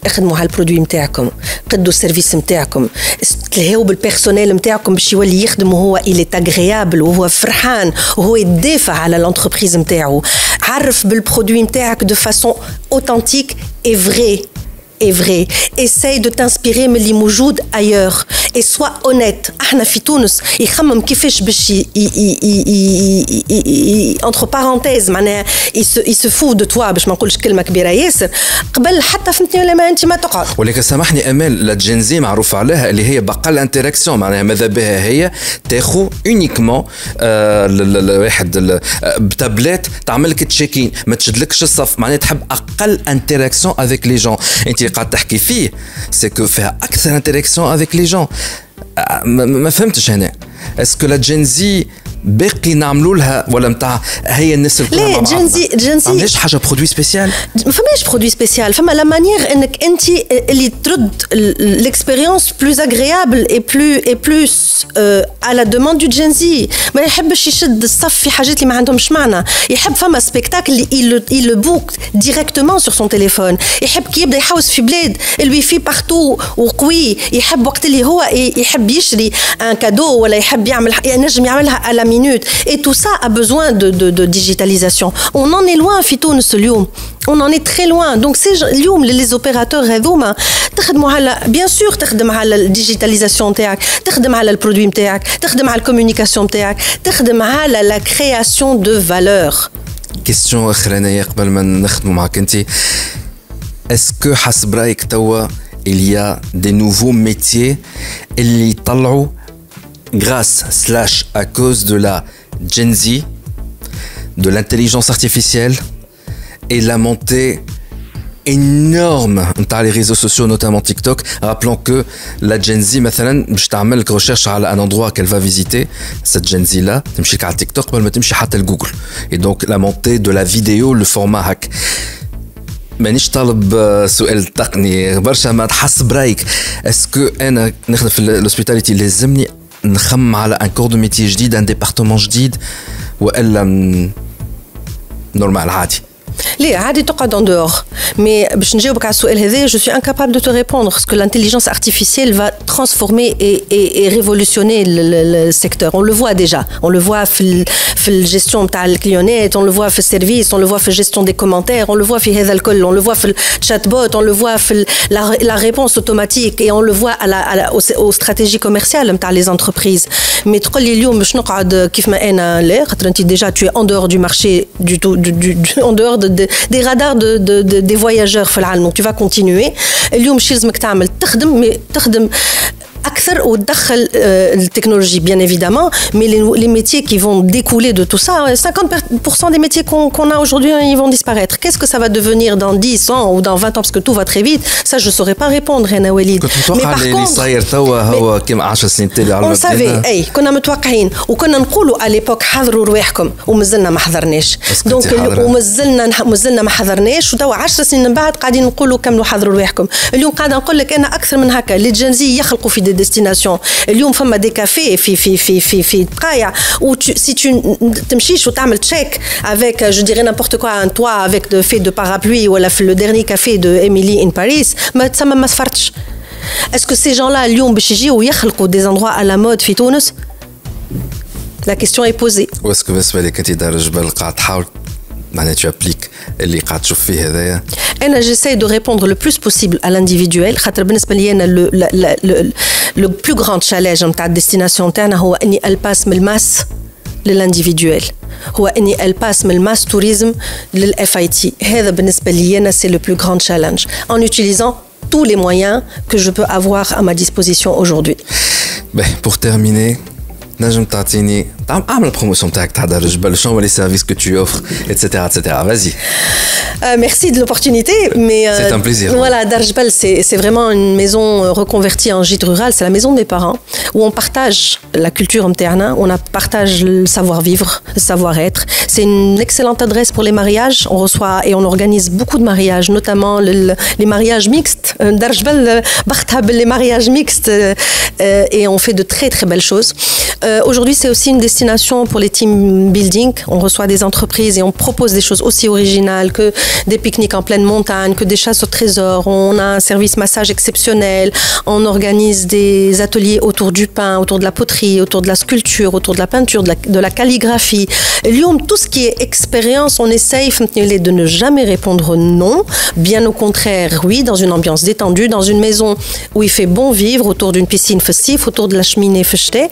اخدموا على البرودوي نتاعكم، قدوا السيرفيس نتاعكم، تلهيو بالبيرسونيل نتاعكم باش يولي يخدم وهو إلي اغريابل وهو فرحان وهو يدافع على لونتربريز نتاعو. عرف بالبرودوي نتاعك دو فاسون اوثنتيك اي فري. est vrai. Essaye de t'inspirer من اللي موجود ailleurs et sois honnête. احنا في تونس يخمم كيفاش باش entre parenthèses معناها يسفو de toi باش ما نقولش كلمه كبيره ياسر قبل حتى فهمتني ولا ما انت ما تقعد. ولكن سامحني امال، لا جينزي معروف عليها اللي هي بقى انتراكسيون، معناها ماذا بها هي تاخو اونيكمون واحد بتابلت تعمل لك تشيكين، ما تشدلكش الصف، معناها تحب اقل انتراكسيون افيك لي جون. انت قاعد تحكي فيه سي كو فيها اكثر انتراكسيون افيك لي جون. ما فهمتش هنا اسكو لا جينزي باقي نعملوا لها ولا نتاع هي الناس الكل لا جنزي ماش حاجه برودوي سبيسيال ما فماش برودوي سبيسيال فما لا مانيير انك انت اللي ترد l'expérience plus agréable et plus à la demande du جنزي ما يحبش يشد الصف في حاجات اللي ما عندهمش معنى يحب فما سبيكتاكل il le book directement sur son téléphone يحب كي يبدا يحوس في بلاد الويفي بارتو وقوي يحب وقت اللي هو يحب يشري ان كادو ولا يحب يعمل ينجم يعملها à la minute et tout ça a besoin de digitalisation on en est loin في تونس اليوم on en est très loin donc c'est اليوم les opérateurs هذوما تخدموا على bien sûr تخدم على الديجيتاليزاسيون تاعك تخدم على البرودوي نتاعك تخدم على الكومونيكاسيون تاعك تخدم على la création de valeur question اخرانيه قبل ما نختموا معك انت est-ce que حسب رايك توا il y a des nouveaux métiers اللي طلعوا grâce/à cause de la Gen Z, de l'intelligence artificielle et la montée énorme dans les réseaux sociaux, notamment TikTok. Rappelons que la Gen Z, مثلا باش تعمل recherche على un endroit qu'elle va visiter, cette Gen Z là, تمشي على TikTok قبل ما تمشي حتى لجوجل. Et donc la montée de la vidéo, le format hack. مانيش طالب سؤال تقني برشا ما تحس برايك اسكو انا نخدم في الهوسبيتاليتي لازمني نخمم على ان كور دو ميتي جديد ان ديبارتمون جديد والا نورمال عادي ليه عادي تقعد en dehors mais باش نجاوبك على السؤال هذا je suis incapable de te répondre parce que l'intelligence artificielle va transformer et révolutionner le secteur on le voit déjà on le voit في الgestion تاع الكليونات on le voit في السيرفيس on le voit في الgestion des commentaires on le voit في هذا الكل on le voit في الchatbot on le voit في la réponse automatique et on le voit aux stratégies commerciales نتاع les entreprises mais تقول لي اليوم باش نقعد كيف ما انا لا خاطر انت déjà tu es en dehors du marché du tout en dehors des radars des voyageurs في العالم donc tu vas continuer اليوم شي لازمك تعمل تخدم أكثر وتدخل التكنولوجي bien évidemment mais les métiers qui vont découler de tout ça 50% des métiers qu'on a aujourd'hui ils vont disparaître qu'est-ce que ça va devenir dans 10 ans ou dans 20 ans parce que tout va très vite ça je saurais pas répondre أنا وليد mais par contre صاير توا هو كم 10 سنين تالي على on savait أي كنا متوقعين وكنا نقولوا à l'époque حضروا رواحكم ومازلنا ما حضرناش donc ومازلنا ما حضرناش وتوا 10 سنين من بعد قاعدين نقولوا كملوا حضروا رواحكم اليوم قاعدة نقول لك أنا أكثر من هكا les Gen Z يخلقوا في destination اليوم فما دي كافي في قايع où si tu تمشيش وتعمل تشيك avec je dirais n'importe quoi un toit avec de fait de parapluie ولا في le dernier café de Emily in Paris ما تسمى ما سفرتش est-ce que ces gens-là اليوم باش يجيو ويخلقوا des endroits à la mode في تونس la question est posée واسكو بالنسبه لك انت دار الجبل قاعد تحاول معناها tu appliques اللي قاعد تشوف فيه هذايا انا j'essaie de répondre le plus possible à l'individuel خاطر بالنسبه لي انا le plus grand challenge نتاع الديستيناسيون تاعنا هو اني الباس من الماس للانديفيدوال هو اني الباس من الماس توريزم للاف اي تي هذا بالنسبه لي انا c'est le plus grand challenge en utilisant tous les moyens que je peux avoir à ma disposition aujourd'hui. Ben, pour terminer نجم تعطيني اعمل البروموسيون تاعك تاع دار الجبل شنو هو لي سيرفيس كو تو اوفر اتسيتيرا اتسيتيرا vas-y. Merci de l'opportunité mais c'est un plaisir. Voilà, Dar Jebel c'est vraiment une maison reconvertie en gîte rural, c'est la maison de mes parents où on partage la culture mterna, on partage le savoir-vivre, le savoir-être. C'est une excellente adresse pour les mariages, on reçoit et on organise beaucoup de mariages, notamment les mariages mixtes. Dar Jebel بختها les mariages mixtes et on fait de très très belles choses. Aujourd'hui, c'est aussi une destination pour les team building. On reçoit des entreprises et on propose des choses aussi originales que des pique-niques en pleine montagne, que des chasses au trésor. On a un service massage exceptionnel. On organise des ateliers autour du pain, autour de la poterie, autour de la sculpture, autour de la peinture, de la calligraphie. Tout ce qui est expérience, on essaye de ne jamais répondre non. Bien au contraire, oui, dans une ambiance détendue, dans une maison où il fait bon vivre, autour d'une piscine festive, autour de la cheminée fêtée.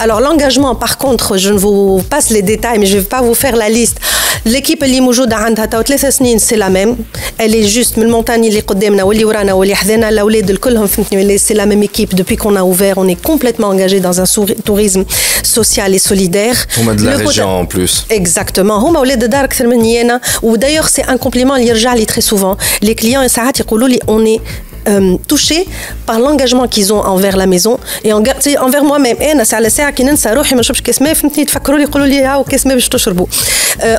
Alors l'engagement, par contre, je ne vous passe les détails, mais je ne vais pas vous faire la liste. L'équipe اللي موجودة عندها تاو 3 سنين c'est la même. Elle est juste من المونتاني اللي قدامنا واللي ورانا واللي حذانا الأولاد الكلهم فهمتني c'est la même équipe depuis qu'on a ouvert. On est complètement engagé dans un tourisme social et solidaire. هما de la région en plus. Exactement. هما ولاد الدار أكثر مني أنا. Ou d'ailleurs c'est un compliment اللي يرجع لي très souvent. Les clients ساعات يقولوا لي on est touchés par l'engagement qu'ils ont envers la maison et envers moi-même.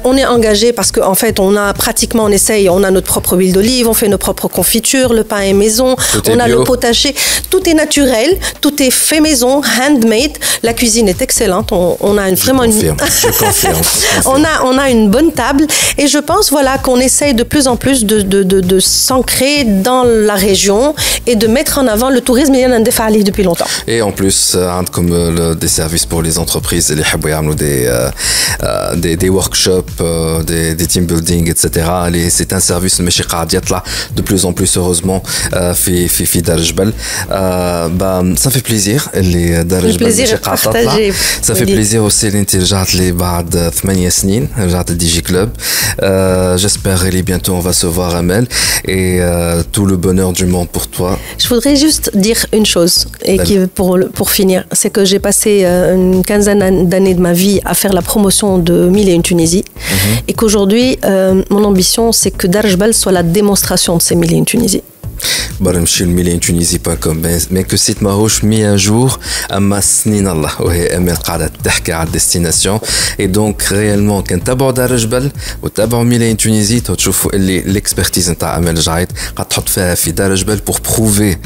On est engagé parce qu'en fait, on essaye, on a notre propre huile d'olive, on fait nos propres confitures, le pain est maison, on a le potager, tout est naturel, tout est fait maison, handmade. La cuisine est excellente, on a vraiment je confirme. on a une bonne table et je pense qu'on essaye de plus en plus de s'ancrer dans la région et de mettre en avant le tourisme. Il y en a un défi depuis longtemps. Et en plus, comme des services pour les entreprises, des workshops, des team building, etc. C'est un service de plus en plus heureusement في دار الجبل. Ça fait plaisir اللي دار الجبل partagé. Ça fait plaisir aussi اللي انت رجعت لي بعد 8 سنين رجعت لدي جي كلوب. J'espère que bientôt on va se voir Amel et tout le bonheur du monde pour toi. Je voudrais juste dire une chose et pour finir, c'est que j'ai passé une quinzaine d'années de ma vie à faire la promotion de 1001 Tunisie et qu'aujourd'hui mon ambition c'est que Dar Jbal soit la démonstration de ces 1001 Tunisie. برمشي ل tunisie.com mais que site ماهوش mis à jour اما سنين الله وهي امل قاعده تحكي على الديستيناسيون et donc réellement كان تابعوا دار جبل وتابعوا 1001 تونيزي تشوفوا اللي الاكسبرتيز نتاع امل جايد قاعد تحط فيها في دار جبل pour prouver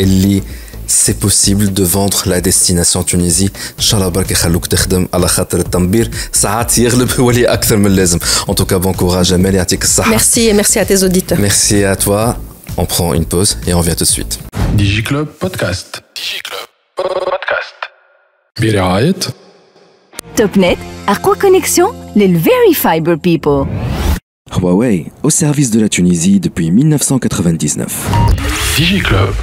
اللي c'est possible de vendre la destination Tunisie. Inch'Allah barke يخلوك تخدم على خاطر التنبير ساعات يغلب ولي أكثر من لازم. En tout cas bon courage Amel يعطيك الصحة. Merci et merci à tes auditeurs. Merci à toi. On prend une pause et on revient tout de suite. DigiClub Podcast. DigiClub Podcast. برعاية TopNet, Aqua Connexion, les Very Fiber People. Huawei, au service de la Tunisie depuis 1999. DigiClub.